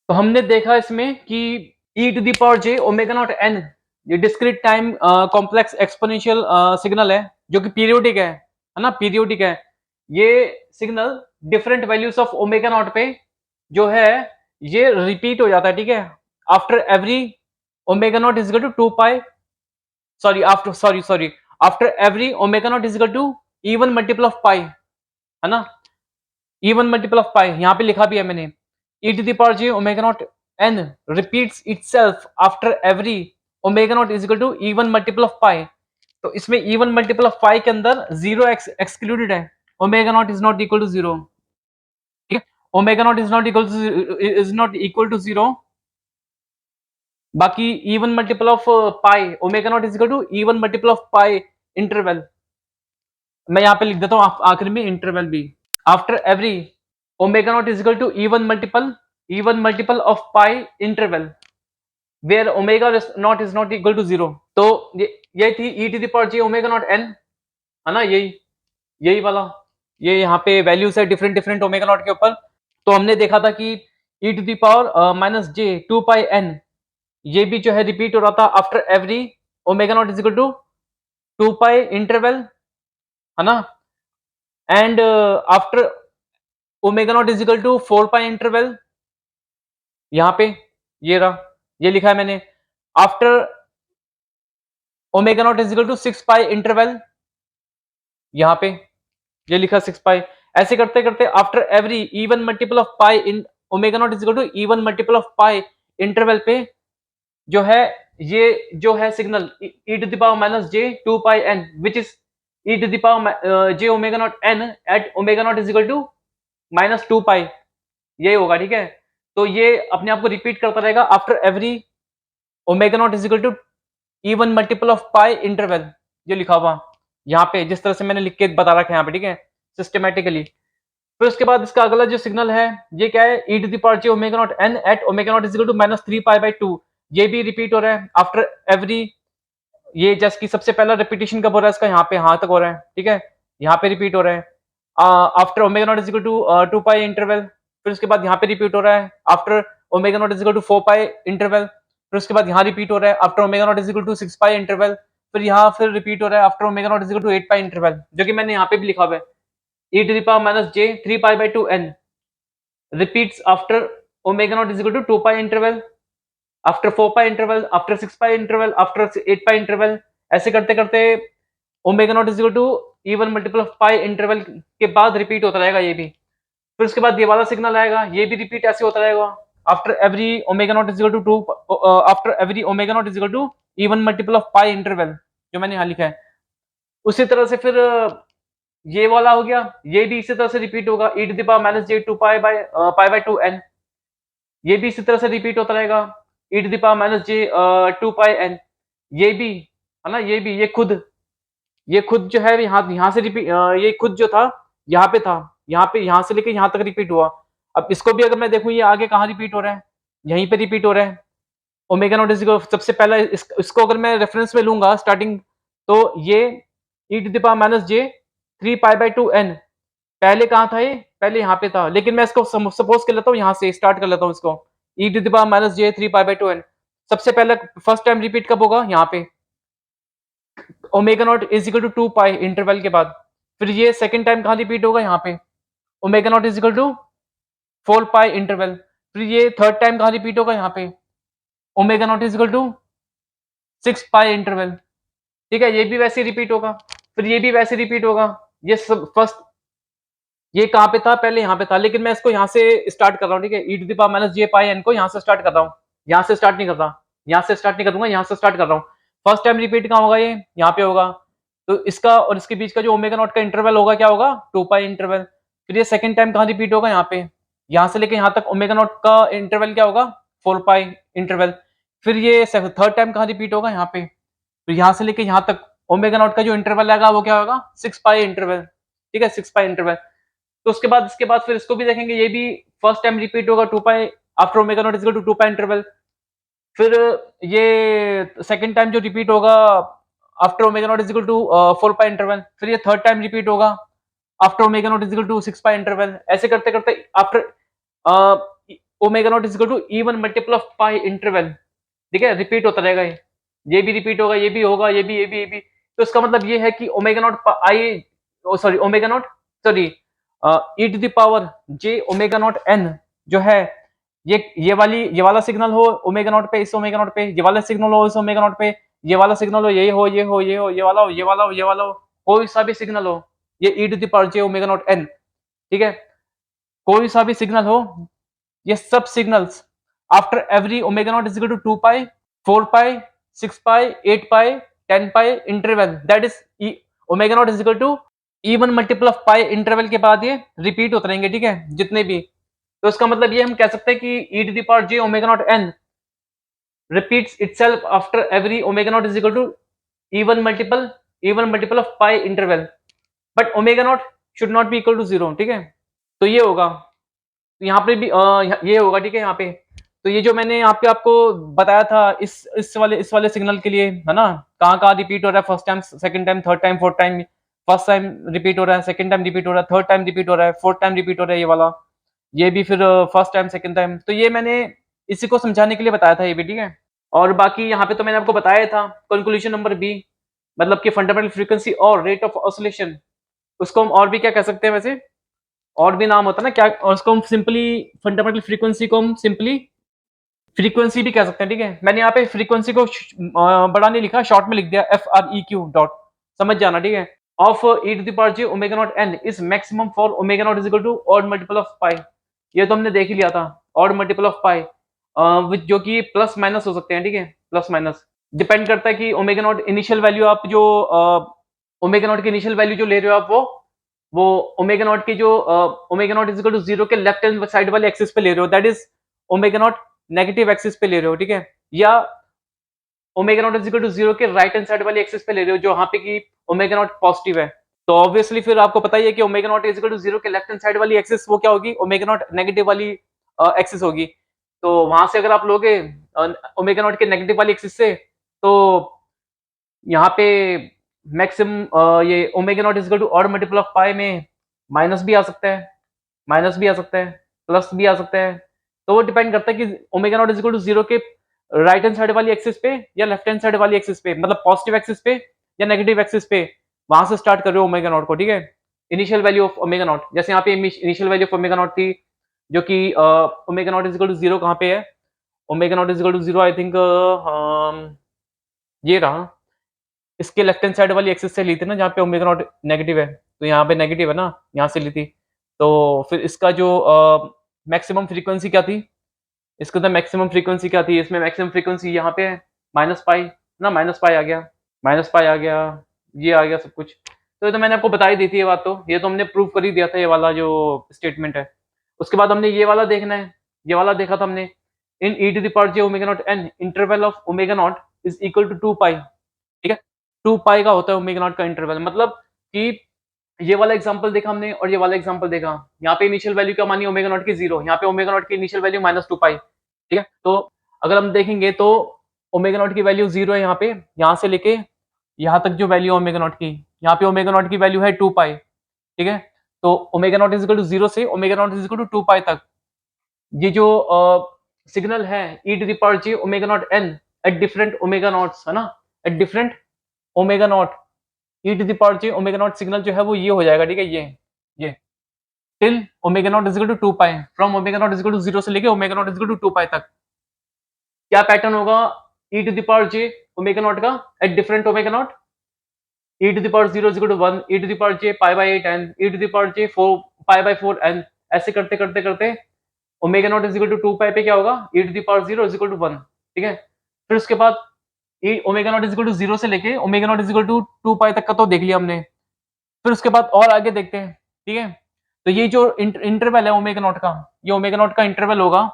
तो हमने देखा इसमें कि e to the power j omega naught n ये discrete time complex exponential signal है जो कि पीरियोडिक है ना, पीरियोडिक है। ये signal different values of omega naught पे जो है ये रिपीट हो जाता है, ठीक है। After every omega not is equal to 2 pi, sorry after every omega not is equal to even multiple of pi, है ना, इवन मल्टीपल ऑफ पाई यहाँ पे लिखा भी है मैंने। e to the power j omega naught n repeats itself after every omega naught is equal to even multiple of pi। तो इसमें even multiple of pi के अंदर जीरो एक्सक्लूडेड है, omega not is not equal to zero, ठीक है। Omega not is not equal to zero, बाकी even multiple of pi omega not is equal to even multiple of pi interval. मैं यहाँ पे लिख देता हूँ आखिर में इंटरवल भी। After every omega not is equal to even multiple of pi interval where omega not is not equal to zero. तो ये थी e to the power j omega naught n, है ना, यही यही वाला, ये यहाँ पे वैल्यूज है डिफरेंट डिफरेंट ओमेगा नॉट के ऊपर। तो हमने देखा था कि e to the power minus j 2 pi n ये भी जो है रिपीट हो रहा था after every omega not is equal to 2 pi interval, है ना। And after omega not is equal to 4 pi interval, यहाँ पे ये रहा, ये लिखा है मैंने। After omega not is equal to 6 pi interval, यहाँ पे ये लिखा 6 पाई। ऐसे करते करते after every even multiple of pi in omega not is equal to even multiple of pi interval पे जो है ये जो है signal e to the power minus j 2 pi n which is e to the power j omega naught n at omega not is equal to minus 2 pi, ये होगा, ठीक है। तो ये अपने आप को रिपीट करता रहेगा after every omega not is equal to even multiple of pi interval, जो लिखा हुआ यहाँ पे जिस तरह से मैंने लिख के बता रखा है यहाँ पे, ठीक है, सिस्टमेटिकली। फिर उसके बाद इसका अगला जो सिग्नल है ये क्या है, e to the power j omega naught n at omega not is equal to minus 3 pi by 2, ये भी रिपीट हो रहा है आफ्टर एवरी। ये जैसे कि सबसे पहला रिपीटेशन कब हो रहा है इसका, यहाँ पे यहाँ तक हो रहा है, ठीक है, यहाँ पे रिपीट हो रहा है after omega not is equal to 2 pi interval. फिर उसके बाद यहाँ पे रिपीट हो रहा है after omega not is equal to 4 pi interval. फिर उसके बाद यहाँ रिपीट हो रहा है after omega not is equal to 6 pi interval. फिर यहाँ फिर रिपीट हो रहा है after omega not is equal to 8 pi interval, जो कि मैंने यहाँ पे भी लिखा हुआ है e to the power minus j 3 pi by 2 n repeats after omega naught is equal to 2 pi interval, after 4 pi interval, after 6 pi interval, after 8 pi interval। ऐसे करते करते omega not is equal to even multiple of pi interval के बाद repeat होता रहेगा ये भी। फिर उसके बाद ये वाला सिग्नल आएगा, ये भी रिपीट ऐसे होता रहेगा after every omega not is equal to 2 after every omega not is equal to even multiple of pi interval, जो मैंने यहाँ लिखा है। उसी तरह से फिर ये वाला हो गया, ये भी इसी तरह से रिपीट होगा e to the power minus j 2 pi by 2 n, ये भी इसी तरह से रिपीट होता रहेगा e to the power minus j 2 pi n, ये भी, है ना, ये भी, ये खुद जो है यहाँ से रिपीट, ये खुद जो था यहाँ पे था, यहाँ पे यहाँ से लेके यहाँ तक रिपीट हुआ। अब इसको भी अगर मैं देखूँ ये आगे कहाँ रिपीट हो रहा है, यहीं पे रिपीट हो रहा है ओमेगा नॉट इज इक्वल, सबसे पहला इसको अगर मैं रेफरेंस में लूंगा स्टार्टिंग, तो ये e to the power minus j 3 pi by 2 n पहले कहाँ था, ये पहले यहाँ पे था, लेकिन मैं इसको सपोज कर लेता हूँ, यहाँ से स्टार्ट कर लेता हूँ इसको e to the power minus j 3 pi by 2 n। सबसे पहले फर्स्ट टाइम रिपीट कब होगा, यहाँ पे omega not is equal to 2 pi interval के बाद। फिर ये सेकंड टाइम कहाँ रिपीट होगा, यहाँ पे omega not is equal to 4 pi interval. फिर ये थर्ड टाइम कहाँ रिपीट होगा, यहाँ पे omega not is equal to 6 pi interval, ठीक है, ये भी वैसे रिपीट होगा। फिर ये भी वैसे रिपीट होगा, ये सब फर्स्ट ये कहाँ पे था, पहले यहाँ पे था, लेकिन मैं इसको यहाँ से स्टार्ट कर रहा हूँ, ठीक है, e to the power minus j pi n को यहाँ से स्टार्ट कर रहा हूँ, यहाँ से स्टार्ट नहीं कर रहा, यहाँ से स्टार्ट नहीं करूंगा, यहाँ से स्टार्ट कर रहा हूँ। फर्स्ट टाइम रिपीट कहाँ होगा, ये यहाँ पे होगा, तो इसका और इसके बीच का जो ओमेगा नॉट का इंटरवल होगा क्या होगा, 2 पाई इंटरवल। फिर ये सेकंड टाइम कहाँ रिपीट होगा, यहाँ पे, यहाँ से लेके यहाँ तक ओमेगा नॉट का इंटरवल क्या होगा, 4 पाई इंटरवल। फिर ये थर्ड टाइम कहाँ रिपीट होगा, यहाँ पे, तो यहाँ से लेके यहाँ तक ओमेगा नॉट का जो इंटरवल आएगा वो क्या होगा, 6 पाई इंटरवल, ठीक है, 6 पाई इंटरवल। तो इसके बाद फिर इसको भी देखेंगे, ये भी फर्स्ट टाइम रिपीट होगा 2 pi after omega not is equal to 2 pi interval. फिर ये सेकंड टाइम जो रिपीट होगा after omega not is equal to 4 pi interval. फिर ये थर्ड टाइम रिपीट होगा after omega not is equal to 6 pi interval. ऐसे करते करते after omega not is equal to even multiple of pi interval, ठीक है, repeat होता रहेगा, ये भी रिपीट होगा, ये भी होगा, ये भी। तो इसका मतलब ये है कि omega naught I, sorry omega naught, sorry e to the power j omega not n जो है, ये वाला सिग्नल हो ओमेगा नॉट पे, इस ओमेगा नॉट पे, ये वाला सिग्नल हो इस ओमेगा नॉट पे, ये वाला सिग्नल हो, ये हो, ये हो, ये हो, ये वाला हो, ये वाला हो, ये वाला हो, कोई सा भी सिग्नल हो, ये e to the power j omega not n, ठीक है, कोई सा भी सिग्नल हो, ये सब signals after every omega not is equal to 2 pi, 4 pi, 6 pi, 8 pi, 10 pi interval, that is omega not is equal to even multiple of pi interval के बाद ये रिपीट होते रहेंगे, ठीक है, जितने भी। तो इसका मतलब ये हम कह सकते हैं कि e to the power j omega not n repeats itself after every omega naught is equal to even multiple of pi interval, but omega naught should not be equal to 0, ठीक है। तो ये होगा, तो यहाँ पे भी ये होगा, ठीक है, यहाँ पे। तो ये जो मैंने यहाँ पे आपको बताया था इस वाले सिग्नल के लिए, है ना, कहाँ रिपीट हो रहा है, first time, second time, third time, fourth time, first time repeat हो रहा है, सेकंड टाइम रिपीट हो रहा है, थर्ड टाइम रिपीट हो रहा है, फोर्थ टाइम रिपीट हो रहा है, ये वाला, ये भी फिर फर्स्ट टाइम, सेकंड टाइम। तो ये मैंने इसी को समझाने के लिए बताया था, ये भी, ठीक है। और बाकी यहाँ पे तो मैंने आपको बताया था कंक्लूजन नंबर बी, मतलब कि फंडामेंटल फ्रीक्वेंसी और रेट ऑफ ऑसिलेशन, उसको हम और भी क्या कह सकते हैं वैसे, और भी नाम होता है ना क्या, और उसको हम सिंपली फंडामेंटल फ्रीक्वेंसी को हम सिंपली फ्रीक्वेंसी भी कह सकते हैं, ठीक है। मैंने यहाँ पे फ्रीक्वेंसी को बड़ा नहीं लिखा, शॉर्ट में लिख दिया FREQ डॉट, समझ जाना, ठीक है। Of e to the power j omega not n is maximum for omega not is equal to odd multiple of pi, ये तो हमने देख ही लिया था, ऑड मल्टीपल ऑफ पाई, जो कि प्लस माइनस हो सकते हैं, ठीक है, प्लस माइनस डिपेंड करता है कि ओमेगा नॉट इनिशियल वैल्यू आप जो ओमेगा नॉट की इनिशियल वैल्यू जो ले रहे हो आप, वो ओमेगा नॉट की जो omega not is equal to 0 के लेफ्ट हैंड साइड वाले एक्सिस पे ले रहे हो, that is omega not negative axis पे ले रहे हो, ठीक है, या omega not is equal to 0 के राइट हैंड साइड वाले एक्सिस पे ले रहे हो, जो वहां पे की ओमेगा नॉट पॉजिटिव है। तो ऑब्वियसली फिर आपको पता ही है कि omega not is equal to 0 के लेफ्ट हैंड साइड वाली एक्सिस वो क्या होगी, ओमेगा नॉट नेगेटिव वाली एक्सिस होगी। तो वहां से अगर आप लोगे ओमेगा नॉट के नेगेटिव वाली एक्सिस से, तो यहाँ पे मैक्सिमम ये omega not is equal to odd multiple of pi में माइनस भी आ सकता है, माइनस भी आ सकता है, प्लस भी आ सकता है। तो वो डिपेंड करता है कि omega not is equal to 0 के राइट हैंड साइड वाली एक्सिस पे या लेफ्ट हैंड साइड वाली एक्सिस पे, मतलब पॉजिटिव एक्सिस पे या नेगेटिव एक्सिस पे, वहां से स्टार्ट कर रहे हो ओमेगा नॉट को, ठीक है। Initial value of omega naught, जैसे यहाँ पे initial value of omega naught थी, जो कि omega not is equal to 0 कहाँ पे है, omega not is equal to 0 I think ये रहा, इसके लेफ्ट हैंड साइड वाली एक्सिस से ली थी ना, जहाँ पे ओमेगा नॉट नेगेटिव है, तो यहाँ पे नेगेटिव है ना, यहाँ से ली थी। तो फिर इसका जो मैक्सिमम फ्रीक्वेंसी क्या थी, इसके अंदर मैक्सिमम फ्रीक्वेंसी क्या थी, इसमें मैक्सिमम फ्रीक्वेंसी यहाँ पे है माइनस पाई ना, माइनस पाई आ गया, माइनस पाई आ गया, ये आ गया सब कुछ। तो ये तो मैंने आपको बता ही दी थी ये बात, तो ये तो हमने प्रूव कर ही दिया था, ये वाला जो स्टेटमेंट है। उसके बाद हमने ये वाला देखना है, ये वाला देखा था हमने, in e to the power j omega not n interval of omega not is equal to 2 pi, ठीक है, 2 पाई का होता है ओमेगा नॉट का इंटरवल, मतलब कि ये वाला एग्जांपल देखा हमने और ये वाला एग्जांपल देखा, यहाँ पे इनिशियल वैल्यू क्या मानी, ओमेगा नॉट की 0, यहाँ पे ओमेगा नॉट की इनिशियल वैल्यू माइनस 2 पाई, ठीक है। तो अगर हम देखेंगे तो ओमेगा नॉट की वैल्यू 0 है यहाँ पे, यहाँ से लेके यहाँ तक जो वैल्यू ओमेगा नॉट की, यहाँ पे ओमेगा नॉट की वैल्यू है 2 पाई, ठीक है। तो omega not is equal to 0 से omega not is equal to 2 pi तक, ये जो सिग्नल है e to the power j omega not n at different omega noughts, है ना, at different omega not, e to the power j omega nought signal जो है वो ये हो जाएगा, ठीक है, ये till omega not is equal to 2 pi, from omega not is equal to 0 से लेके omega not is equal to 2 pi तक। क्या पैटर्न होगा e to the power j omega not का at different omega not, e to the power 0 is equal to 1, e to the power j pi by 8 n, e to the power j 4 pi by 4 n, ऐसे करते करते करते omega not is equal to 2 pi पे क्या होगा, e to the power 0 is equal to 1, ठीक है। फिर उसके बाद omega not is equal to 0 से लेके omega not is equal to 2 pi तक का तो देख लिया हमने। फिर उसके बाद और आगे देखते हैं, ठीक है। तो ये जो इंटरवल है ओमेगा नॉट का, ये ओमेगा नॉट का इंटरवल होगा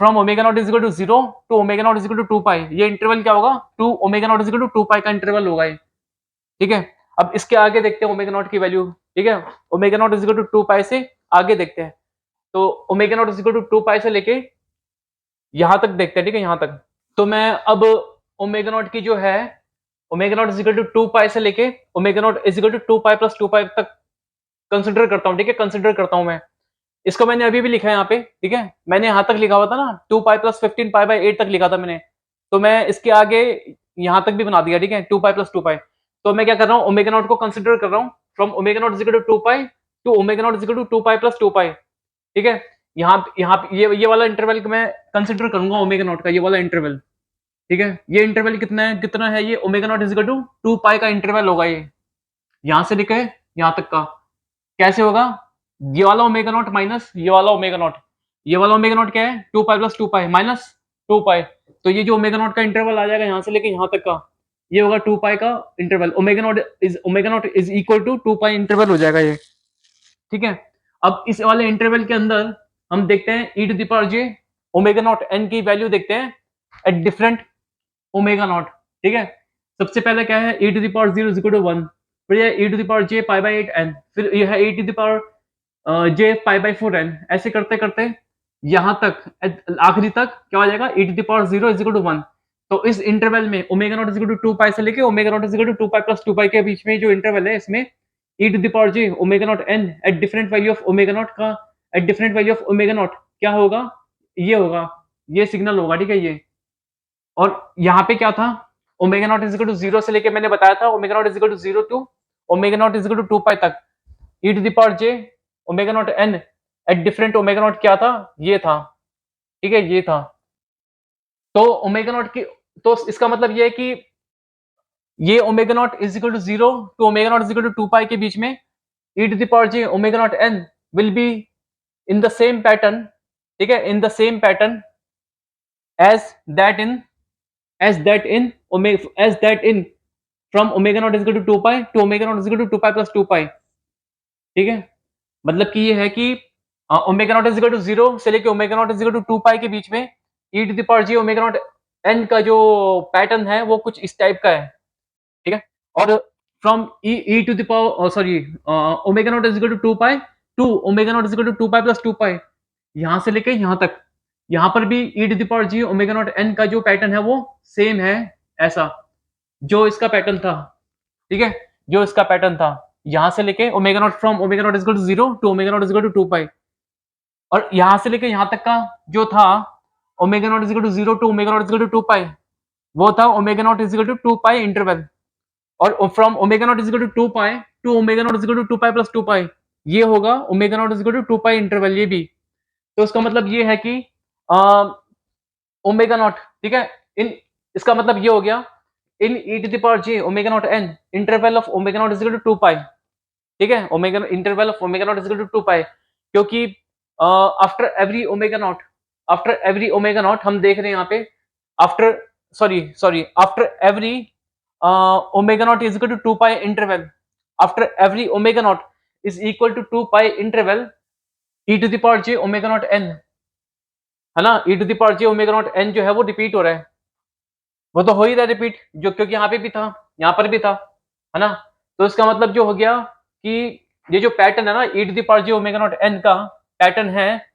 from omega not is equal to 0 to omega not is equal to 2 pi, ये इंटरवल क्या होगा, to omega not is equal to 2 pi का इंटरवल होगा ये, ठीक है। अब इसके आगे देखते हैं ओमेगा नॉट की वैल्यू, ठीक है, omega not is equal to 2 pi से आगे देखते हैं। तो omega not is equal to 2 pi से लेके यहां तक देखते हैं, ठीक है, यहां तक। तो मैं अब ओमेगा नॉट की जो है omega not is equal to 2 pi से लेके omega not is equal to 2 pi plus 2 pi तक कंसिडर करता हूं, ठीक है, कंसिडर करता हूं मैं। इसको मैंने अभी भी लिखा है यहाँ पे, ठीक है, मैंने यहाँ तक लिखा हुआ था ना 2 पाई प्लस 15 पाई बाई 8 तक लिखा था मैंने, तो मैं इसके आगे यहाँ तक भी बना दिया, ठीक है, 2 पाई प्लस 2 पाई। तो मैं क्या कर रहा हूँ, ओमेगा नॉट को कंसिडर कर रहा हूँ from omega not is equal to 2 pi to omega not is equal to 2 pi plus 2 pi, ठीक है। यहाँ ये वाला इंटरवल मैं कंसिडर करूंगा ओमेगा नॉट का, ये वाला इंटरवल, ठीक है। ये इंटरवल कितना है, ये omega not is equal to 2 pi का इंटरवल होगा ये, यहाँ से लेके यहाँ तक का। कैसे होगा, ये वाला ओमेगा नॉट माइनस ये वाला ओमेगा नॉट, ये वाला ओमेगा नॉट क्या है 2 pi plus 2 pi minus 2 pi, तो ये जो ओमेगा नॉट का इंटरवल आ जाएगा यहाँ से लेके यहाँ तक का, ये होगा 2 पाई का interval, omega not is equal to 2 pi interval हो जाएगा ये, ठीक है। अब इस वाले इंटरवल के अंदर हम देखते हैं e to the power j omega not n की वैल्यू देखते हैं एट डिफरेंट ओमेगा नॉट, ठीक है। सबसे पहले क्या है, e to the power 0 is equal to 1, फिर ये e to the power j pi by 8 n, फिर यह है e to the power j pi by 4 n, ऐसे करते करते यहाँ तक आखिरी तक क्या हो जाएगा, e to the power 0 is equal to 1। तो इस इंटरवल में omega not is equal to 2 pi से लेके omega not is equal to 2 pi plus 2 pi के बीच में जो इंटरवल है, इसमें e to the power j omega not n at different value of omega not का at different value of omega naught क्या होगा, ये होगा, ये सिग्नल होगा, ठीक है ये। और यहाँ पे क्या था, omega not is equal to 0 से लेके मैंने बताया था omega not is equal to 0 to omega not is equal to 2 pi तक e to the power j omega not n at different omega naught क्या था, ये था, ठीक है, ये था। तो ओमेगा नॉट की, तो इसका मतलब ये है कि ये omega not is equal to 0 to omega not is equal to 2 pi के बीच में e to the power j omega not n will be in the same pattern, ठीक है, in the same pattern as that in as that in from omega naught is equal to 2 pi to omega naught is equal to 2 pi plus 2 pi, ठीक है। मतलब कि ये है कि omega not is equal to 0 से लेके omega not is equal to 2 pi के बीच में e to the power j omega not n का जो पैटर्न है वो कुछ इस टाइप का है, ठीक है। और from e to the power sorry omega not is equal to 2 pi to omega not is equal to 2 pi plus 2 pi, यहाँ से लेके यहाँ तक, यहाँ पर भी e to the power j omega not n का जो पैटर्न है वो सेम है, ऐसा जो इसका पैटर्न था, ठीक है, जो इसका पैटर्न था यहाँ से लेके omega naught from omega not is equal to 0 to omega not is equal to 2 pi, और यहाँ से लेके यहाँ तक का जो था omega not is equal to 0 to omega not is equal to 2 pi, वो था omega not is equal to 2 pi interval. और from omega not is equal to 2 pi to omega not is equal to 2 pi plus 2 pi, ये होगा omega not is equal to 2 pi interval, ये भी। तो इसका मतलब ये है कि ओमेगा नॉट, ठीक है, इन इसका मतलब ये हो गया in e to the power j omega not n interval of omega not is equal to 2 pi, ठीक है, omega interval of omega not is equal to 2 pi, क्योंकि आफ्टर एवरी ओमेगा नॉट हम देख रहे हैं यहाँ पे after after every omega not is equal to 2 pi interval, after every omega not is equal to 2 pi interval e to the power j omega not n, है ना, e to the power j omega not n जो है वो repeat हो रहा है, वो तो हो ही रहा है रिपीट, जो क्योंकि यहाँ पे भी था यहाँ पर भी था, है ना। तो इसका मतलब जो हो गया कि ये जो पैटर्न है ना e to the power j omega not n का पैटर्न है,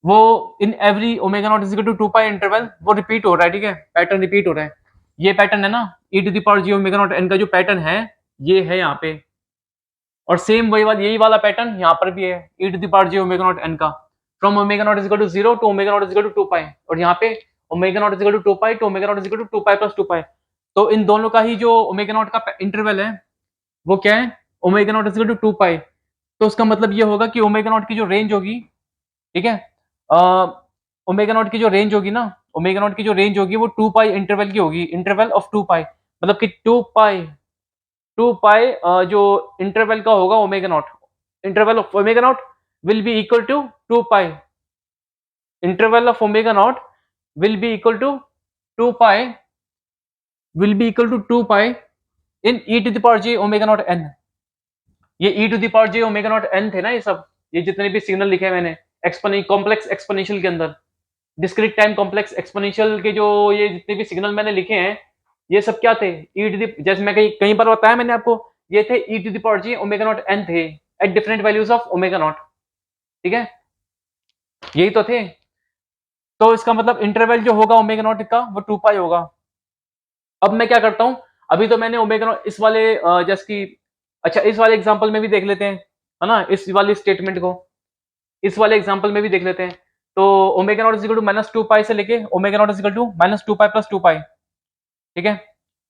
वो in every omega not is equal to 2 pi interval वो रिपीट हो रहा है, ठीक है, पैटर्न रिपीट हो रहा है। ये पैटर्न है ना e to the power j omega not n का जो पैटर्न है ये है यहाँ पे, और सेम वही वाला यही वाला पैटर्न यहाँ पर भी है e to the power j omega not n का from omega not is equal to 0 to omega not is equal to 2 pi, और यहाँ पे omega not is equal to 2 pi to omega not is equal to 2 pi plus 2 pi. तो इन दोनों का ही जो omega not का इंटरवल है वो क्या है, omega not is equal to 2 pi. तो उसका मतलब ये होगा कि ओमेगा नॉट की जो रेंज होगी, ठीक है, ओमेगा नॉट की जो रेंज होगी ना, ओमेगा नॉट की जो रेंज होगी वो 2 पाई इंटरवल की होगी, इंटरवल ऑफ 2 पाई, मतलब कि 2 पाई जो इंटरवल का होगा omega naught, interval of omega not will be equal to 2 pi, interval of omega naught will be equal to 2 pi in e to the power j omega naught n। ये e to the power j omega naught n थे ना, ये सब ये जितने भी signal लिखे हैं मैंने कॉम्प्लेक्स एक्सपोनेंशियल के अंदर, डिस्क्रीट टाइम कॉम्प्लेक्स एक्सपोनेंशियल के जो ये जितने भी सिग्नल मैंने लिखे हैं ये सब क्या थे, e to the, जैसे मैं कहीं पर बताया मैंने आपको, ये थे e to the power j omega naught n थे eight different values of omega not, ठीक है, यही तो थे। तो इसका मतलब इंटरवल जो होगा ओमेगा नॉट का वो 2 पाई होगा। अब मैं क्या करता हूं, अभी तो मैंने ओमेगा नॉट इस वाले जैसे कि अच्छा इस वाले एग्जांपल में भी देख लेते हैं, है ना, इस वाली स्टेटमेंट को। इस वाले एग्जांपल में भी देख लेते हैं। तो omega not is equal to minus 2 pi से लेके omega not is equal to minus 2 pi plus 2 pi, ठीक है,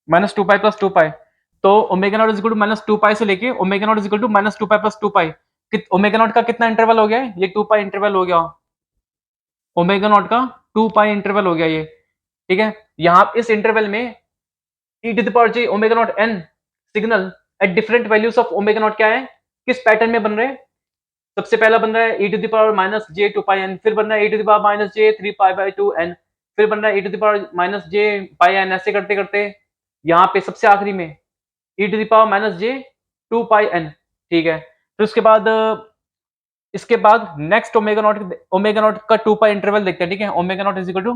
माइनस 2 पाई प्लस 2 पाई। तो omega not is equal to minus 2 pi से लेके omega not is equal to minus 2 pi plus 2 pi. Omega not का कितना interval हो गया है? ये 2 पाई इंटरवल हो गया। ओमेगा नॉट का 2 पाई इंटरवल हो गया ये, ठीक है। यहां इस इंटरवल में e to the power j omega naught n signal at different values of omega naught क्या है, किस पैटर्न में बन रहे हैं? सबसे पहला बन रहा है e to the power minus j 2 pi n, फिर बन रहा है e to the power minus j 3 pi by 2 n, फिर बन रहा है e to the power minus j pi n, ऐसे करते करते यहाँ पे सबसे आखिरी में e to the power minus j 2 pi n, ठीक है। फिर उसके बाद इसके बाद नेक्स्ट ओमेगा नॉट का 2 पाई इंटरवल देखते हैं, ठीक है। Omega not is equal to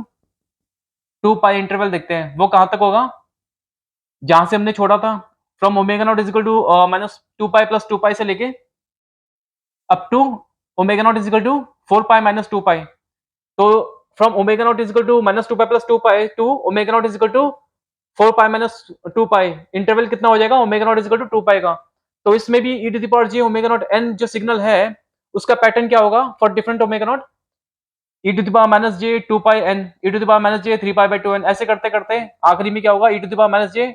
2 pi interval देखते हैं, वो कहां तक होगा? जहां से हमने छोड़ा था, from omega not is equal to minus 2 pi plus 2 pi से लेके up to omega not is equal to 4 pi minus 2 pi. तो from omega not is equal to minus 2 pi plus 2 pi to omega not is equal to 4 pi minus 2 pi, interval कितना हो जाएगा? Omega not is equal to 2 pi का। तो इसमें भी e to the power j omega naught n जो signal है उसका पैटर्न क्या होगा for different omega not? e to the power minus j 2 pi n, e to the power minus j 3 pi by 2 n, ऐसे करते करते आखिरी में क्या होगा? e to the power minus j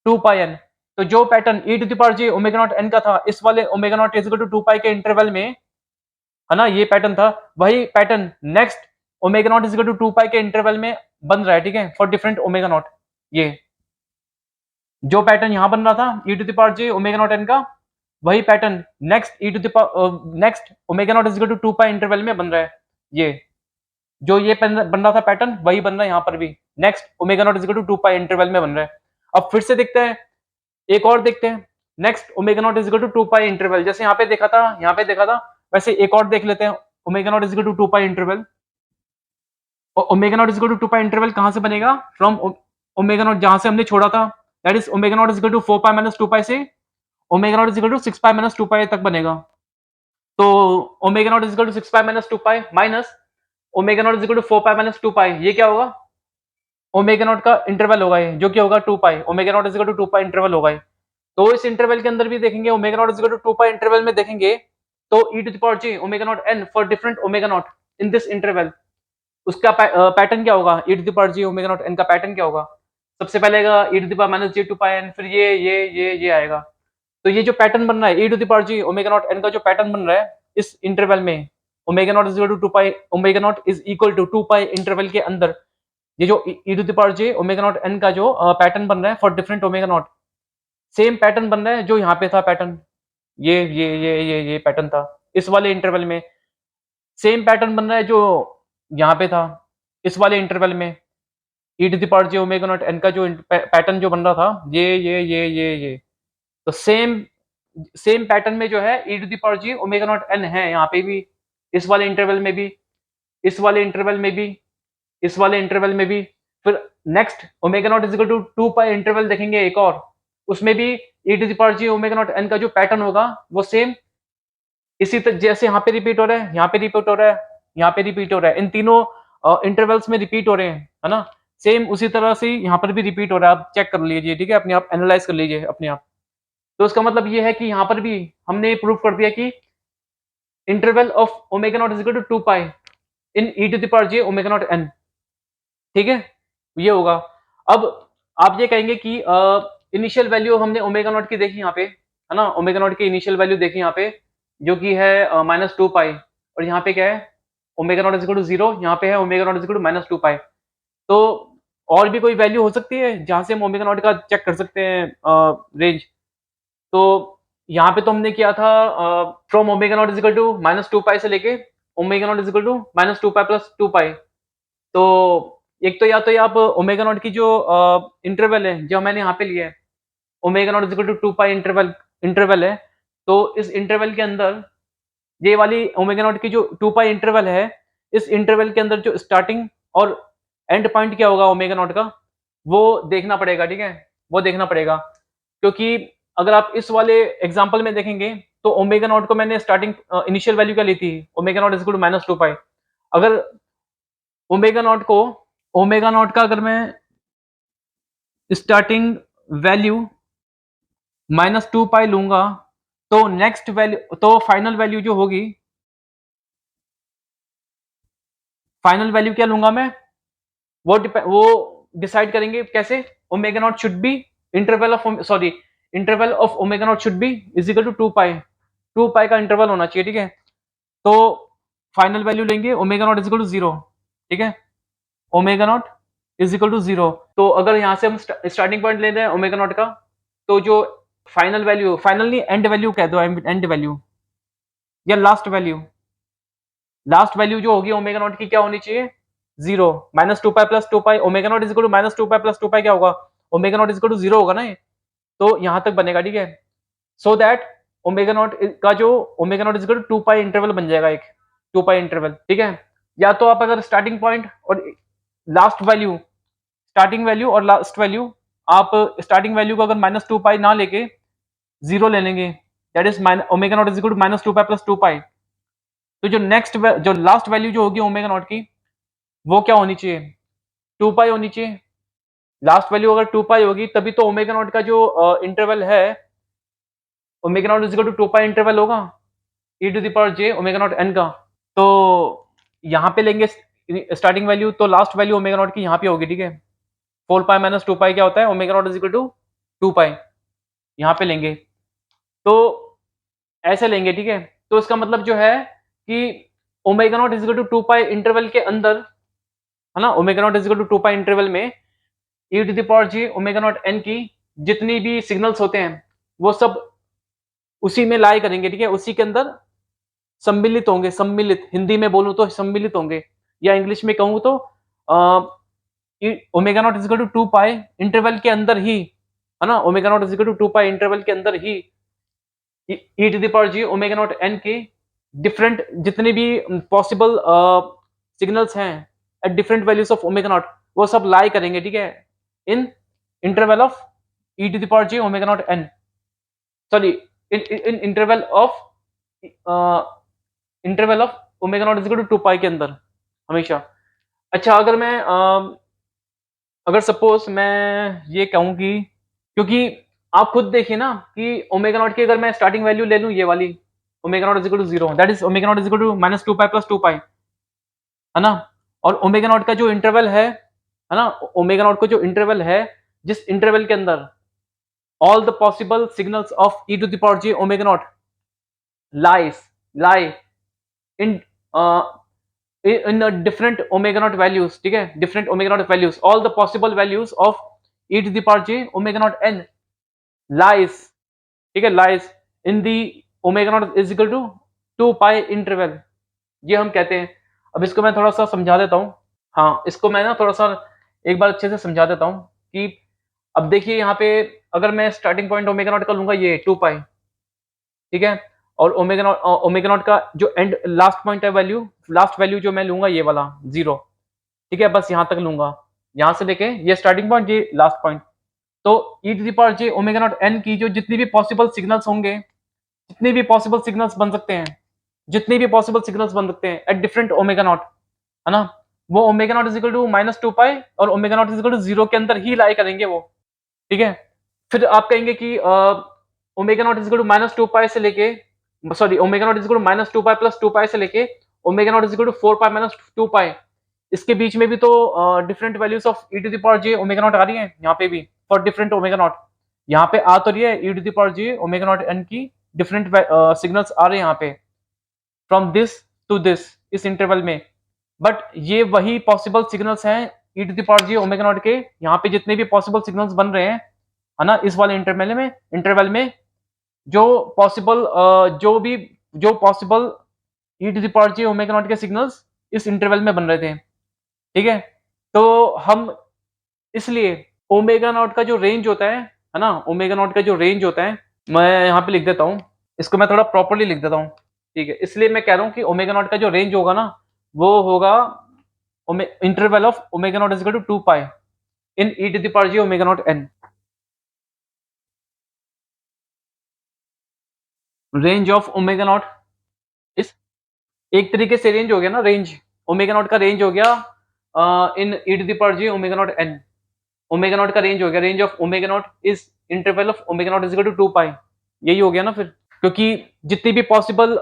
2 pi n। तो जो pattern e to the power j omega naught n का था, इस वाले omega not is equal to 2 pi के इंटरवल में, है ना, ये पैटर्न था, वही pattern next omega not is equal to 2 pi के इंटरवल में बन रहा है, ठीक है, फॉर डिफरेंट ओमेगा नॉट। ये जो पैटर्न यहां बन रहा था e to the power j omega naught n का, वही pattern next next omega not is equal to 2 pi interval में बन रहा है। ये जो ये बन रहा था पैटर्न, वही बन रहा है यहाँ पर भी, next omega not is equal to 2 pi interval में बन रहा है। अब फिर से देखते हैं, एक और देखते हैं, next omega not is equal to 2 pi interval, जैसे यहाँ पे देखा था, यहाँ पे देखा था, वैसे एक और देख लेते हैं। Omega not is equal to 2 pi interval, और omega not is equal to 2 pi interval कहां से बनेगा? फ्रॉम ओमेगा नॉट, जहां से हमने छोड़ा था, that is omega not is equal to 4 pi minus 2 pi से omega not is equal to 6 pi minus 2 pi तक बनेगा। तो omega not is equal to 6 pi minus 2 pi minus omega not is equal to 4 pi minus 2 pi, ये क्या होगा? Omega not का interval होगा ये, जो कि होगा 2 pi, omega not is equal to 2 pi interval होगा ये। तो इस इंटरवल के अंदर भी देखेंगे, omega not is equal to 2 pi interval में देखेंगे, तो e to the power j omega naught n for different omega naught in this interval, उसका पैटर्न क्या होगा? e to the power j omega naught n का pattern क्या होगा? सबसे पहले आएगा e to the power minus j 2 pi n, फिर ये आएगा। तो ये जो पैटर्न बन रहा है e to the power j omega naught n का, जो पैटर्न बन रहा है इस इंटरवल में, omega not is equal to 2 pi, omega not is equal to 2 pi interval के अंदर, ये जो e to the power j omega naught n का जो पैटर्न बन रहा है for different omega naught, same pattern बन रहा है जो यहाँ पे था पैटर्न, ये पैटर्न था इस वाले इंटरवल में, सेम पैटर्न बन रहा है जो यहाँ पे था इस वाले इंटरवल में, e to the power j omega naught n का जो पैटर्न जो बन रहा था, ये तो सेम सेम पैटर्न में जो है e to the power j omega naught n है यहाँ पे भी, इस वाले इंटरवल में भी, इस वाले इंटरवल में भी, इस वाले इंटरवल में भी। फिर next omega not is equal to 2 pi interval देखेंगे एक और, उसमें भी e to the power j omega naught n का जो पैटर्न होगा वो सेम इसी तरह, जैसे यहाँ पे रिपीट हो रहा है, यहाँ पे रिपीट हो रहा है, यहाँ पे रिपीट हो रहा है, इन तीनों इंटरवल्स में रिपीट हो रहे हैं, है ना, सेम उसी तरह से यहाँ पर भी रिपीट हो रहा है। आप चेक कर लीजिए, ठीक है, अपने आप एनालाइज कर लीजिए अपने आप। तो इसका मतलब ये है कि यहाँ पर भी हमने प्रूव कर दिया कि interval of omega not is equal to 2 pi in e to the power j omega naught n, ठीक है, ये होगा। अब आप ये कहेंगे कि इनिशियल वैल्यू हमने ओमेगा नॉट की देखी यहाँ पे, है ना, ओमेगा नॉट की इनिशियल वैल्यू देखी यहाँ पे, जो कि है माइनस 2 पाई, और यहाँ पे क्या है? Omega not is equal to 0, यहाँ पे है omega not is equal to minus 2 pi. तो और भी कोई वैल्यू हो सकती है जहां से हम ओमेगा नॉट का चेक कर सकते हैं रेंज? तो यहाँ पे तो हमने किया था from omega not is equal to minus 2 pi से लेके omega not is equal to minus 2 pi plus 2 pi. तो एक तो या तो ये आप ओमेगा नॉट की जो इंटरवल है जो मैंने यहाँ पे लिया है, omega not is equal to 2 pi interval है, तो इस इंटरवल के अंदर ये वाली ओमेगा नॉट की जो 2 पाई इंटरवल है, इस इंटरवल के अंदर जो स्टार्टिंग और एंड पॉइंट क्या होगा ओमेगा नॉट का, वो देखना पड़ेगा, ठीक है, वो देखना पड़ेगा। क्योंकि अगर आप इस वाले एग्जांपल में देखेंगे तो ओमेगा नॉट को मैंने स्टार्टिंग इनिशियल वैल्यू क्या ली थी? Omega not is equal to minus 2 pi. अगर ओमेगा नॉट को, ओमेगा नॉट का अगर मैं स्टार्टिंग वैल्यू माइनस 2 पाई लूंगा, तो नेक्स्ट वैल्यू, तो फाइनल वैल्यू जो होगी फाइनल वैल्यू क्या लूंगा मैं, वो डिसाइड करेंगे कैसे, omega naught should be interval of omega naught should be is equal to 2 pi का इंटरवल होना चाहिए, ठीक है। तो फाइनल वैल्यू लेंगे omega not is equal to 0, ठीक है, omega not is equal to 0। तो अगर यहाँ से हम स्टार्टिंग पॉइंट ले रहे हैं ओमेगा नॉट का, तो जो फाइनल नहीं, एंड वैल्यू कह दो, एंड वैल्यू या लास्ट वैल्यू जो होगी ओमेगा नॉट की क्या होनी चाहिए, 0। -2 pi omega not is equal to -2 pi क्या होगा, omega not is equal to 0 होगा ना ये। तो यहाँ तक बनेगा, ठीक है। सो दैट ओमेगा नॉट का जो omega not is equal to 2 pi interval बन जाएगा, एक 2 पाई इंटरवल, ठीक है। या तो आप अगर स्टार्टिंग पॉइंट और लास्ट वैल्यू, स्टार्टिंग वैल्यू और लास्ट वैल्यू, आप स्टार्टिंग वैल्यू को अगर -2 पाई ना लेके 0 ले लेंगे, that is omega not is equal to -2 pi plus 2 pi. तो जो लास्ट वैल्यू जो होगी ओमेगा नॉट की, वो क्या होनी चाहिए, 2 पाई होनी चाहिए। लास्ट वैल्यू अगर 2 पाई होगी तभी तो ओमेगा नॉट का जो इंटरवल है, omega not is equal to 2 pi interval होगा e to the power j omega naught n का। तो यहाँ पे लेंगे स्टार्टिंग वैल्यू, तो लास्ट वैल्यू ओमेगा नॉट की यहाँ पे होगी, ठीक है। 4 पाई माइनस 2 पाई क्या होता है, omega not is equal to 2 pi, यहाँ पे लेंगे। तो ऐसे लेंगे, ठीक है। तो इसका मतलब जो है कि omega not is equal to 2 pi interval के अंदर, है ना, omega not is equal to 2 pi interval में e to the power j omega naught n की जितनी भी सिग्नल्स होते हैं वो सब उसी में लाई करेंगे, ठीक है, उसी के अंदर सम्मिलित होंगे, सम्मिलित, हिंदी में बोलूं तो सम्मिलित होंगे, या इंग्लिश में कहूं तो omega not is equal to 2 pi interval के अंदर ही, है ना, omega not is equal to 2 pi interval के अंदर ही e to the power j omega naught n के डिफरेंट जितने भी पॉसिबल सिग्नल्स हैं at different values of omega naught, वो सब लाई करेंगे, ठीक है, in interval of e to the power j omega naught n, sorry, in interval of omega not is equal to 2 pi के अंदर हमेशा। अच्छा, अगर सपोज मैं ये कहूं कि, क्योंकि आप खुद देखिए ना कि ओमेगा नॉट की अगर मैं स्टार्टिंग वैल्यू ले लूं, ये वाली omega not is equal to 0, that is omega not is equal to -2 pi plus 2 pi, है ना। और ओमेगा नॉट का जो इंटरवल है ना, ओमेगा नॉट का जो इंटरवल है, जिस इंटरवल के अंदर all the possible signals of e to the power j omega naught lie in uh, in a different omega naught values, ठीक है, different omega naught values, all the possible values of e to the power j omega naught n lies, ठीक है, lies in the omega naught is equal to 2 pi interval, ये हम कहते हैं। अब इसको मैं थोड़ा सा समझा देता हूँ, हाँ, इसको मैं ना थोड़ा सा एक बार अच्छे से समझा देता हूँ कि अब देखिए यहाँ पे अगर मैं स्टार्टिंग पॉइंट ओमेगा नॉट का लूंगा ये 2 पाई, ठीक है, और ओमेगा नॉट का जो एंड लास्ट पॉइंट है वैल्यू, लास्ट वैल्यू जो मैं लूंगा ये वाला 0, ठीक है, बस यहाँ तक लूंगा, यहाँ से लेके ये स्टार्टिंग पॉइंट, ये लास्ट पॉइंट। तो e to the power j omega naught n की जो जितनी भी पॉसिबल सिग्नल्स होंगे, जितने भी पॉसिबल सिग्नल्स बन सकते हैं, जितने भी पॉसिबल सिग्नल्स बन सकते हैं एट डिफरेंट ओमेगा नॉट, है ना, वो omega not is equal to -2 pi और omega not is equal to 0 के अंदर ही लाई करेंगे वो, ठीक है। फिर आप कहेंगे कि omega not is equal to -2 pi से लेके, sorry, omega not is equal to -2 pi plus 2 pi से लेके omega not is equal to 4 pi minus 2 pi, इसके बीच में भी तो different values of e to the power j omega naught आ रही है यहाँ पे भी फॉर डिफरेंट ओमेगा नॉट, यहाँ पे आ तो रही है e to the power j omega naught n की डिफरेंट सिग्नल्स आ रहे हैं यहाँ पे फ्रॉम दिस टू दिस, इस इंटरवल में, बट ये वही पॉसिबल सिग्नल्स हैं e to the power j omega not के, यहाँ पे जितने भी पॉसिबल सिग्नल्स बन रहे हैं, है ना, इस वाले इंटरवल में जो पॉसिबल जो possible e to the power j omega not के सिग्नल्स इस इंटरवल में बन रहे थे, ठीक है। तो हम इसलिए ओमेगा नॉट का जो रेंज होता है ना, ओमेगा नॉट का जो रेंज होता है, मैं यहाँ पे लिख देता हूँ, इसको मैं थोड़ा प्रॉपर्ली लिख देता हूँ, ठीक है। इसलिए मैं कह रहा हूँ कि ओमेगा नॉट का जो रेंज होगा ना, वो होगा interval of omega not is equal to 2 pi in e to the power j omega naught n, range of omega naught इस एक तरीके से रेंज हो गया ना, रेंज ओमेगा नॉट का रेंज हो गया in e to the power j omega naught n, omega not का रेंज हो गया, range of omega not is interval of omega not is equal to 2 पाई, यही हो गया ना फिर। क्योंकि जितनी भी पॉसिबल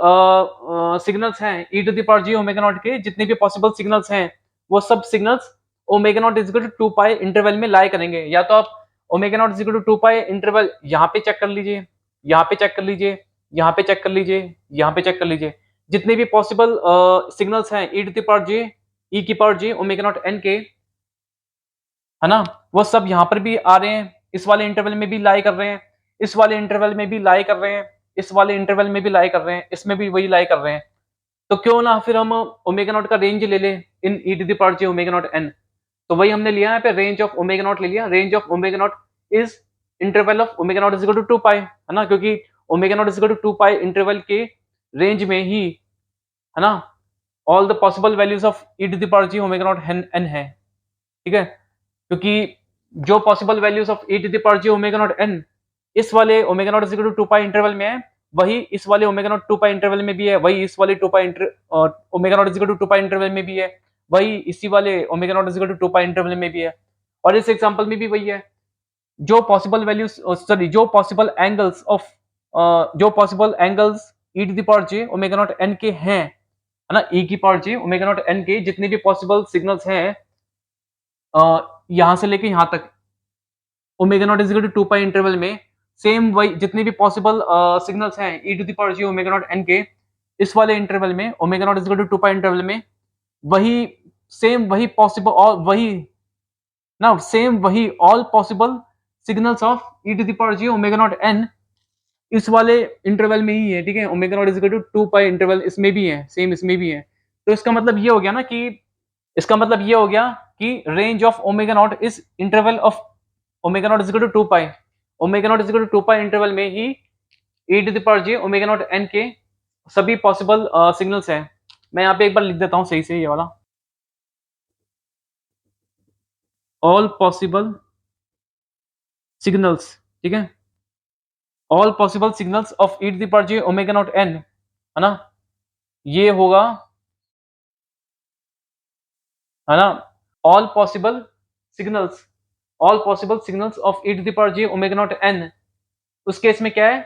सिग्नल्स हैं e to the power j omega not के, जितने भी पॉसिबल सिग्नल्स हैं वो सब signals omega not is equal to 2 pi interval में लाई करेंगे। या तो आप omega not is equal to 2 pi interval यहाँ पे चेक कर लीजिए, यहाँ पे चेक कर लीजिए, यहाँ पे चेक कर लीजिए, यहाँ पे चेक कर लीजिए। जितने भी पॉसिबल सिग्नल्स हैं ई टू द पावर जे, ई की power j omega not n के, है ना, वो सब यहाँ पर भी आ रहे हैं, इस वाले इंटरवल में भी लाई कर रहे हैं, इस वाले इंटरवल में भी लाई कर रहे हैं, इस वाले इंटरवल में भी लाई कर रहे हैं, इसमें भी वही लाई कर रहे हैं। तो क्यों ना फिर हम ओमेगा नॉट का रेंज ले लें in e to the power j omega not n. तो वही हमने लिया यहाँ पे, रेंज ऑफ ओमेगा नॉट ले लिया। Range of omega not is interval of omega not is equal to 2 pi, है ना, क्योंकि omega not is equal to 2 pi interval के रेंज में ही, है ना, all the possible values of e to the power j omega not n है। ठीक है, क्योंकि जो possible values of e to the power j omega not n इस वाले omega not is equal to 2 pi interval में है, वही इस वाले ओमेगा नॉट 2 पाई इंटरवल में भी है, वही इस वाले 2 pi omega not is equal to 2 pi interval में भी है, वही इसी वाले omega not is equal to 2 pi interval में भी है। और इस एग्जांपल में भी वही है। जो पॉसिबल वैल्यूज सॉरी जो पॉसिबल एंगल्स ऑफ जो possible angles e to the power j omega not n के हैं, है ना, ई की power j omega not n के जितने भी पॉसिबल सिग्नल्स हैं यहां से लेके यहां तक omega not is equal to 2 pi interval में, सेम वही जितने भी पॉसिबल सिग्नल्स हैं e to the power j omega not n के इस वाले इंटरवल में omega not is equal to 2 pi interval में, वही सेम वही पॉसिबल और वही ना सेम वही all possible signals of e to the power j omega not n इस वाले इंटरवल में ही है। ठीक है, omega not is equal to 2 pi interval इसमें भी है, सेम इसमें भी है। तो इसका मतलब ये हो गया ना कि इसका मतलब ये हो गया कि range of omega not is interval of omega not is equal to 2 pi, omega not is equal to 2 pi interval में ही e to the power j omega not n के सभी पॉसिबल सिग्नल्स हैं। मैं यहाँ पे एक बार लिख देता हूँ सही से, ये वाला ऑल पॉसिबल सिग्नल्स। ठीक है, all possible signals of e to the power j omega not n, है ना, ये होगा, है ना, all possible signals, all possible signals of e to the power j omega not n. उस केस में क्या है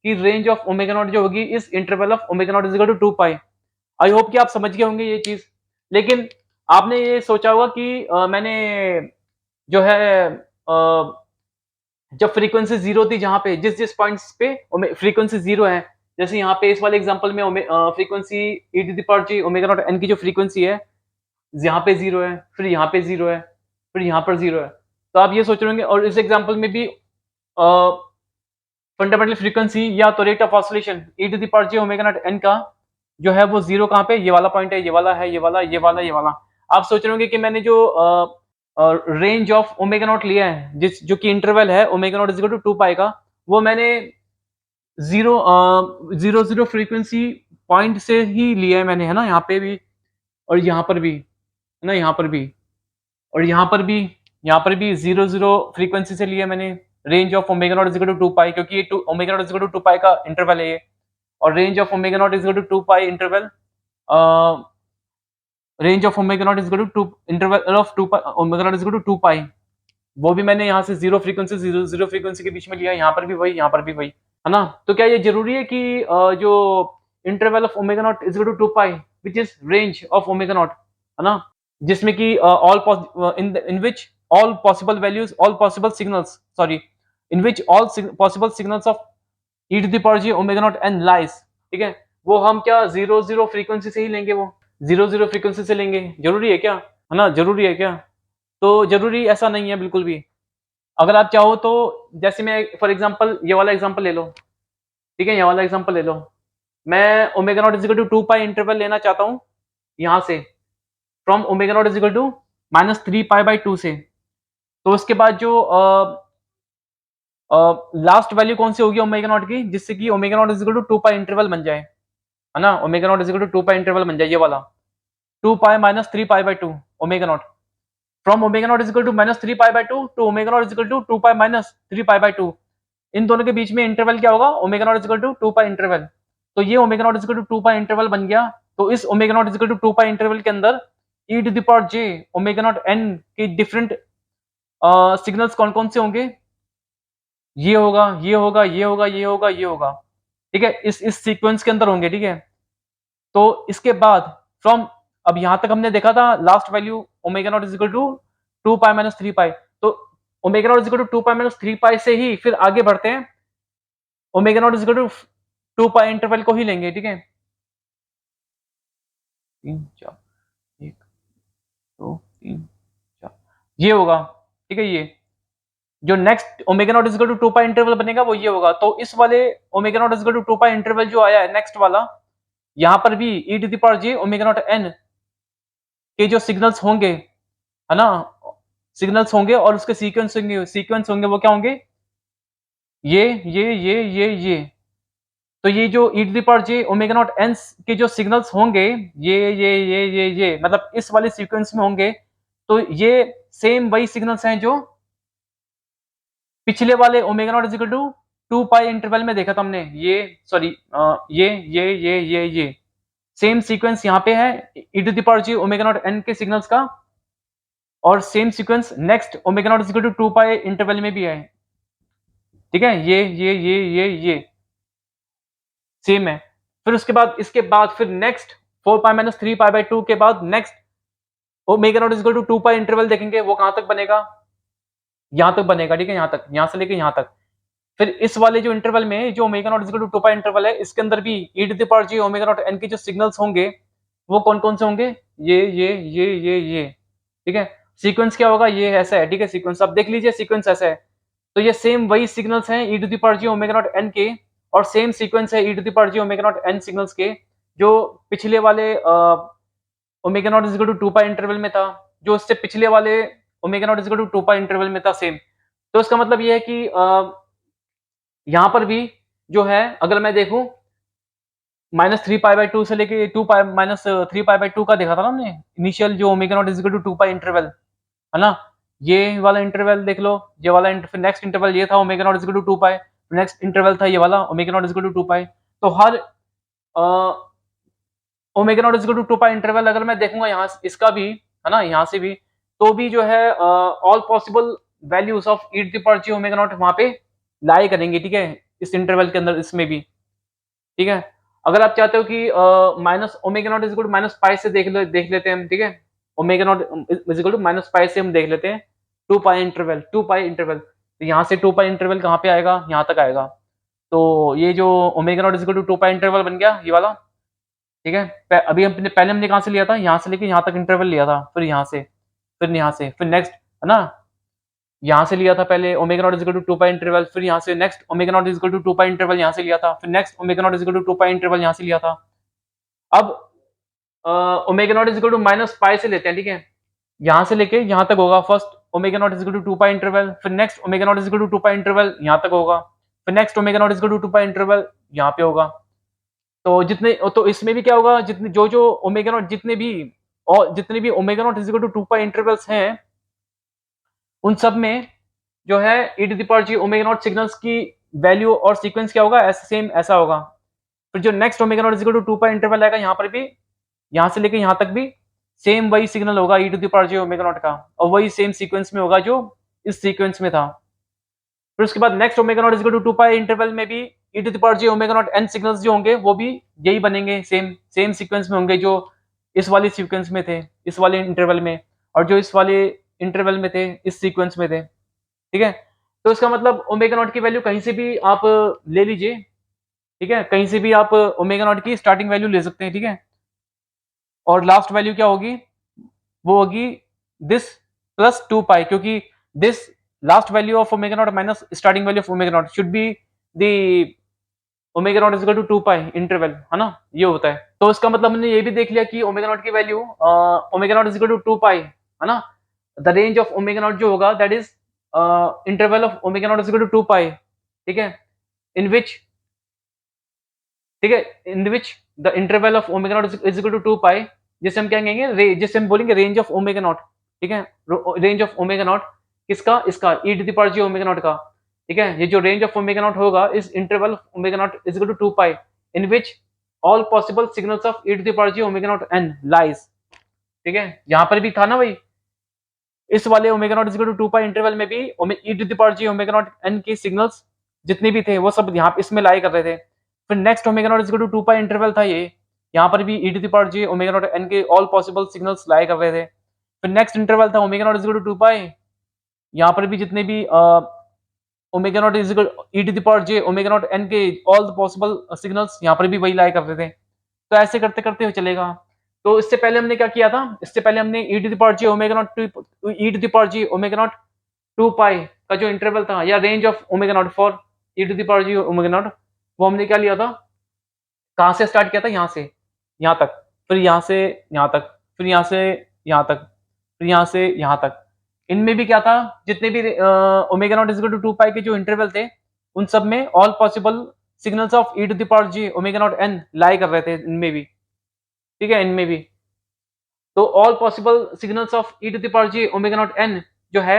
कि रेंज ऑफ ओमेगा नॉट जो होगी इस interval of omega not is equal to 2 pi. I hope कि आप समझ गए होंगे ये चीज। लेकिन आपने ये सोचा होगा कि मैंने जो है जब फ्रीक्वेंसी जीरो थी, जहां पे जिस जिस पॉइंट्स पे फ्रीक्वेंसी जीरो है, जैसे यहाँ पे इस वाले एग्जांपल में frequency e to the power j omega not n की जो फ्रीक्वेंसी है यहाँ पे जीरो है, फिर यहाँ पे जीरो है, फिर यहाँ पर जीरो है। तो आप ये सोच रहे होंगे, और इस एग्जांपल में भी फंडामेंटल फ्रीक्वेंसी या तो rate of oscillation e to the power j omega not n का जो है वो जीरो कहाँ पे, ये वाला पॉइंट है, ये वाला है, ये वाला, ये वाला, ये वाला। आप सोच रहे होंगे कि मैंने जो रेंज ऑफ ओमेगा नॉट लिया है, जिस जो कि इंटरवल है omega not is equal to 2 pi का, वो मैंने zero zero zero frequency point से ही लिया है मैंने, है ना, यहाँ पे भी और यहाँ पर भी, है ना, यहाँ पर भी और यहाँ पर भी, यहाँ पर भी जीरो जीरो फ्रीक्वेंसी से लिया मैंने range of omega not is equal to 2 pi, क्योंकि ये omega not is equal to 2 pi का इंटरवल है ये। और range of omega not is equal to 2 pi interval, range of omega not is equal to interval of 2 pi omega not is equal to 2 pi, वो भी मैंने यहाँ से zero frequency zero zero frequency के बीच में लिया, यहाँ पर भी वही, यहाँ पर भी वही, है ना। तो क्या ये जरूरी है कि जो interval of omega not is equal to 2 pi which is range of omega naught, है ना, जिसमें कि all in which all possible values all possible signals sorry in which all possible signals of e to the power j omega not n lies. ठीक है, वो हम क्या zero zero frequency से ही लेंगे, वो जीरो जीरो फ्रीक्वेंसी से लेंगे, जरूरी है क्या, है ना, जरूरी है क्या। तो जरूरी ऐसा नहीं है बिल्कुल भी। अगर आप चाहो तो जैसे मैं फॉर एग्जांपल ये वाला एग्जांपल ले लो, ठीक है, ये वाला एग्जांपल ले लो, मैं omega not is equal to 2 pi interval लेना चाहता हूँ यहाँ से, from omega not is equal to minus 3 pi by 2 से। तो उसके बाद जो लास्ट वैल्यू कौन सी होगी ओमेगा नॉट की, जिससे कि omega not is equal to 2 pi interval बन जाए, है ना, omega not is equal to 2 pi interval बन जाए, ये वाला 2 pi minus 3 pi by 2 omega naught, from omega not is equal to minus 3 pi by 2 to omega not is equal to 2 pi minus 3 pi by 2। इन दोनों के बीच में interval क्या होगा, omega not is equal to 2 pi interval. तो ये omega not is equal to 2 pi interval बन गया। तो इस omega not is equal to 2 pi interval के अंदर e to the power j omega not n के डिफरेंट सिग्नल्स कौन कौन से होंगे, ये होगा, ये होगा, ये होगा, ये होगा, ये होगा। ठीक है, इस सीक्वेंस के अंदर होंगे, ठीक है। तो इसके बाद फ्रॉम, अब यहां तक हमने देखा था last value omega not is equal to 2 pi minus 3 pi, तो omega not is equal to 2 pi minus 3 pi से ही फिर आगे बढ़ते हैं, omega not is equal to 2 pi interval को ही लेंगे, ठीक है। 3 4 1 2 3 4 ये होगा, ठीक है। ये जो next omega not is equal to 2 pi interval बनेगा वो ये होगा। तो इस वाले omega not is equal to 2 pi interval जो आया है नेक्स्ट वाला, यहां पर भी e to the power j omega naught n के जो सिग्नल्स होंगे, है ना, सिग्नल्स होंगे और उसके सीक्वेंस होंगे वो क्या होंगे, ये। तो ये जो e to the power j omega naught n के जो सिग्नल्स होंगे, ये मतलब इस वाले सीक्वेंस में होंगे। तो ये सेम वही सिग्नल्स हैं जो पिछले वाले omega not is equal to 2 pi interval में देखा था हमने। ये सॉरी, ये सेम सीक्वेंस यहाँ पे है e to the power j omega naught n के सिग्नल्स का, और same sequence next omega not is equal to 2 pi interval में भी है, ठीक है। ये सेम है। फिर उसके बाद, इसके बाद फिर next 4 pi minus 3 pi by 2 के बाद next omega not is equal to 2 pi interval देखेंगे, वो कहां तक बनेगा, यहां तक बनेगा, ठीक है, यहां तक, यहां से लेके यहां तक। फिर इस वाले जो इंटरवल में जो omega not is equal to 2 pi interval है, इसके अंदर भी e to the power j omega naught n के जो सिग्नल्स होंगे वो कौन कौन से होंगे, ये, ठीक है। सीक्वेंस क्या होगा, ये ऐसा है, ठीक है। सीक्वेंस आप देख लीजिए, सीक्वेंस ऐसा है। तो ये सेम वही सिग्नल्स हैं e to the power j omega naught n के, और सेम सीक्वेंस है e to the power j omega naught n signals के, जो पिछले वाले omega not is equal to 2 pi interval में था, जो उससे पिछले वाले omega not is equal to 2 pi interval में था, सेम। तो इसका मतलब ये है कि यहां पर भी जो है, अगर मैं देखूं माइनस 3 पाई बाय 2 से लेके 2 पाई माइनस 3 पाई बाय 2 का देखा था ना हमने, इनिशियल जो omega not is equal to 2 pi interval, है ना। ये वाला इंटरवल देख लो, ये वाला फिर नेक्स्ट इंटरवल ये था omega not is equal to 2 pi, next interval था ये वाला omega not is equal to 2 pi. तो हर omega not is equal to 2 pi interval अगर मैं देखूंगा यहाँ इसका भी, है ना, यहाँ से भी, तो भी जो है all possible values of e to the power j omega naught वहां पे लाई करेंगे, ठीक है, इस इंटरवल के अंदर, इसमें भी, ठीक है। अगर आप चाहते हो कि minus omega not is equal to minus pi से देख लेते हैं हम, ठीक है। Omega not is equal to minus pi से हम देख लेते हैं 2 पाई इंटरवल। तो यहाँ से 2 पाई इंटरवल कहाँ पे आएगा, यहाँ तक आएगा। तो ये जो omega not is equal to 2 pi interval बन गया ये वाला, ठीक है। अभी हमने पहले हमने कहाँ से लिया था, यहाँ से लेके यहाँ तक इंटरवल लिया था, फिर यहाँ से, फिर यहाँ से, फिर नेक्स्ट, है ना, यहाँ से लिया था पहले omega not is equal to 2 pi interval, फिर यहाँ से next omega not is equal to 2 pi interval यहाँ से लिया था, फिर next omega not is equal to 2 pi interval यहाँ से लिया था। अब omega not is equal to minus pi से लेते हैं, ठीक है। यहाँ से लेके यहाँ तक होगा, first omega not is equal to 2 pi interval, फिर next omega not is equal to 2 pi interval यहाँ तक होगा, फिर next omega not is equal to 2 pi interval यहाँ पे होगा। तो जितने, तो इसमें भी क्या होगा, जितने जो ओमेगा नॉट जितने भी omega not is equal to 2 pi intervals हैं, उन सब में जो है e to the power j omega naught signals की वैल्यू और सीक्वेंस क्या होगा, ऐसा सेम ऐसा होगा। फिर जो next omega not is equal to 2 pi interval आएगा, यहाँ पर भी, यहाँ से लेके यहाँ तक भी सेम वही सिग्नल होगा e to the power j omega not का, और वही सेम सीक्वेंस में होगा जो इस सीक्वेंस में था। फिर उसके बाद next omega not is equal to 2 pi interval में भी e to the power j omega naught n signals जो होंगे वो भी यही बनेंगे, सेम सीक्वेंस में होंगे जो इस वाली सीक्वेंस में थे, इस वाले इंटरवल में, और जो इस वाले इंटरवल में थे, इस सीक्वेंस में थे, ठीक है। तो इसका मतलब ओमेगा नॉट की वैल्यू कहीं से भी आप ले लीजिए, ठीक है, कहीं से भी आप ओमेगा नॉट की स्टार्टिंग वैल्यू ले सकते हैं, ठीक है। और लास्ट वैल्यू क्या होगी, वो होगी दिस प्लस 2 पाई, क्योंकि this last value of omega naught minus starting value of omega naught should be the omega not is equal to 2 pi interval, है ना, ये होता है। तो इसका मतलब हमने ये भी देख लिया कि ओमेगा नॉट की value omega not is equal to 2 pi, है ना। The range of omega naught जो होगा that is interval of omega not is equal to 2 pi, ठीक है, इन विच, ठीक है, in which the interval of omega not is equal to 2 pi, जिसे हम क्या कहेंगे, जिसे हम बोलेंगे रेंज ऑफ ओमेगा नॉट, ठीक है। रेंज ऑफ ओमेगा नॉट किसका, इसका e to the power j omega not का, ठीक है। ये जो रेंज ऑफ ओमेगा नॉट होगा इस interval of omega not is equal to 2 pi, in which all possible signals of e to the power j omega naught n lies, ठीक है। यहां पर भी था ना भाई, इस वाले omega not is equal to 2 pi interval में भी e to the power j omega naught n के सिग्नल्स जितने भी थे वो सब यहाँ इसमें लाई कर रहे थे। फिर next omega not is to 2 pi interval था ये, यहाँ पर भी e to the power j omega naught n के ऑल पॉसिबल सिग्नल्स लाए कर रहे थे। फिर नेक्स्ट इंटरवल था omega not is to 2 pi, यहाँ पर भी जितने भी omega not is e to the power j omega naught n के ऑल द पॉसिबल सिग्नल्स यहाँ पर भी वही लाए करते थे। तो ऐसे करते करते हुए चलेगा। तो इससे पहले हमने क्या किया था, इससे पहले हमने e to the power j omega not e to the power j omega naught 2 pi का जो इंटरवल था या range of omega naught for e to the power j omega naught, वो हमने क्या लिया था, कहाँ से स्टार्ट किया था, यहाँ से यहाँ तक, फिर यहाँ से यहाँ तक, फिर यहाँ से यहाँ तक, फिर यहाँ से यहाँ तक। इनमें भी क्या था, जितने भी omega not is to 2 pi के जो इंटरवल थे, उन सब में all possible signals of e to the power j omega naught n lie कर रहे थे इनमें भी, ठीक है, इनमें भी। तो all possible signals of e to the power j omega naught n जो है,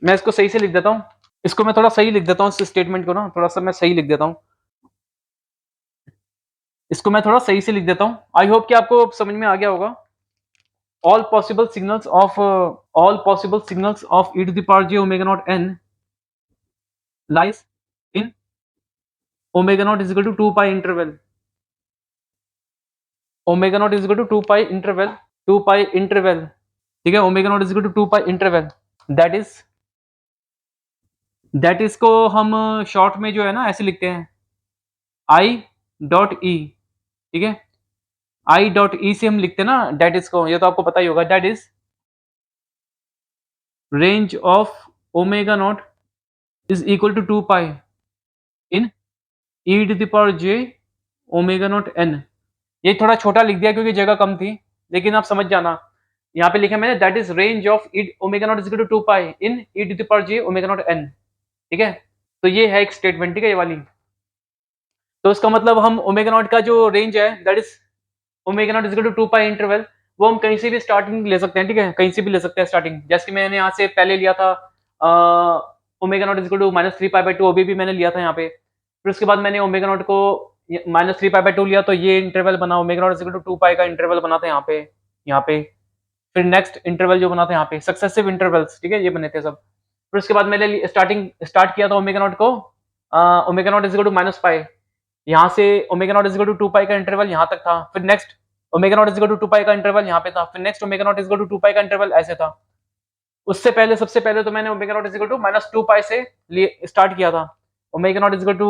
मैं इसको सही से लिख देता हूँ, इसको मैं थोड़ा सही लिख देता हूँ, इस स्टेटमेंट को ना थोड़ा सा मैं सही लिख देता हूँ, इसको मैं थोड़ा सही से लिख देता हूँ। आई होप कि आपको समझ में आ गया होगा। all possible signals of e to the power j omega naught n lies in omega naught is equal to 2 pi interval, omega naught is equal to 2 pi interval, 2 pi interval, ठीक है, omega naught is equal to 2 pi interval, that is को हम short में जो है ना ऐसे लिखते हैं i डॉट e, ठीक है, i डॉट e से हम लिखते हैं ना that is को, ये तो आपको पता ही होगा, that is range of omega naught is equal to 2 pi in e to the power j omega naught n। ये थोड़ा छोटा लिख दिया क्योंकि जगह कम थी, लेकिन आप समझ जाना, यहाँ पे लिखा मैंने that is range of omega not is equal to 2 pi in e to the power j omega naught n, ठीक है। तो ये है एक स्टेटमेंट, ठीक है, ये वाली। तो इसका मतलब हम ओमेगा नॉट का जो रेंज है that is omega not is equal to 2 pi interval, वो हम कहीं से भी स्टार्टिंग ले सकते हैं, ठीक है, कहीं से भी ले सकते हैं स्टार्टिंग। जैसे कि मैंने यहाँ से पहले लिया था omega not is equal to -3 pi by 2, अभी भी मैंने लिया था यहाँ पे। फिर उसके बाद मैंने ओमेगा नॉट को -3 पाई बाय 2 लिया, तो ये इंटरवल बना omega not is equal to 2 pi का इंटरवल बना था यहाँ पे, यहाँ पे। फिर नेक्स्ट इंटरवल जो बना था यहाँ पे, सक्सेसिव इंटरवल्स, ठीक है, ये बने थे सब। फिर उसके बाद मैंने स्टार्ट किया था ओमेगा नॉट को, omega not is equal to minus pi, यहाँ से omega not is equal to 2 pi का इंटरवल यहाँ तक था। फिर next omega not is equal to 2 pi का इंटरवल यहाँ पे था। फिर next omega not is equal to 2 pi का इंटरवल ऐसे था। उससे पहले सबसे पहले तो मैंने omega not is equal to -2 pi से स्टार्ट किया था। Omega not is equal to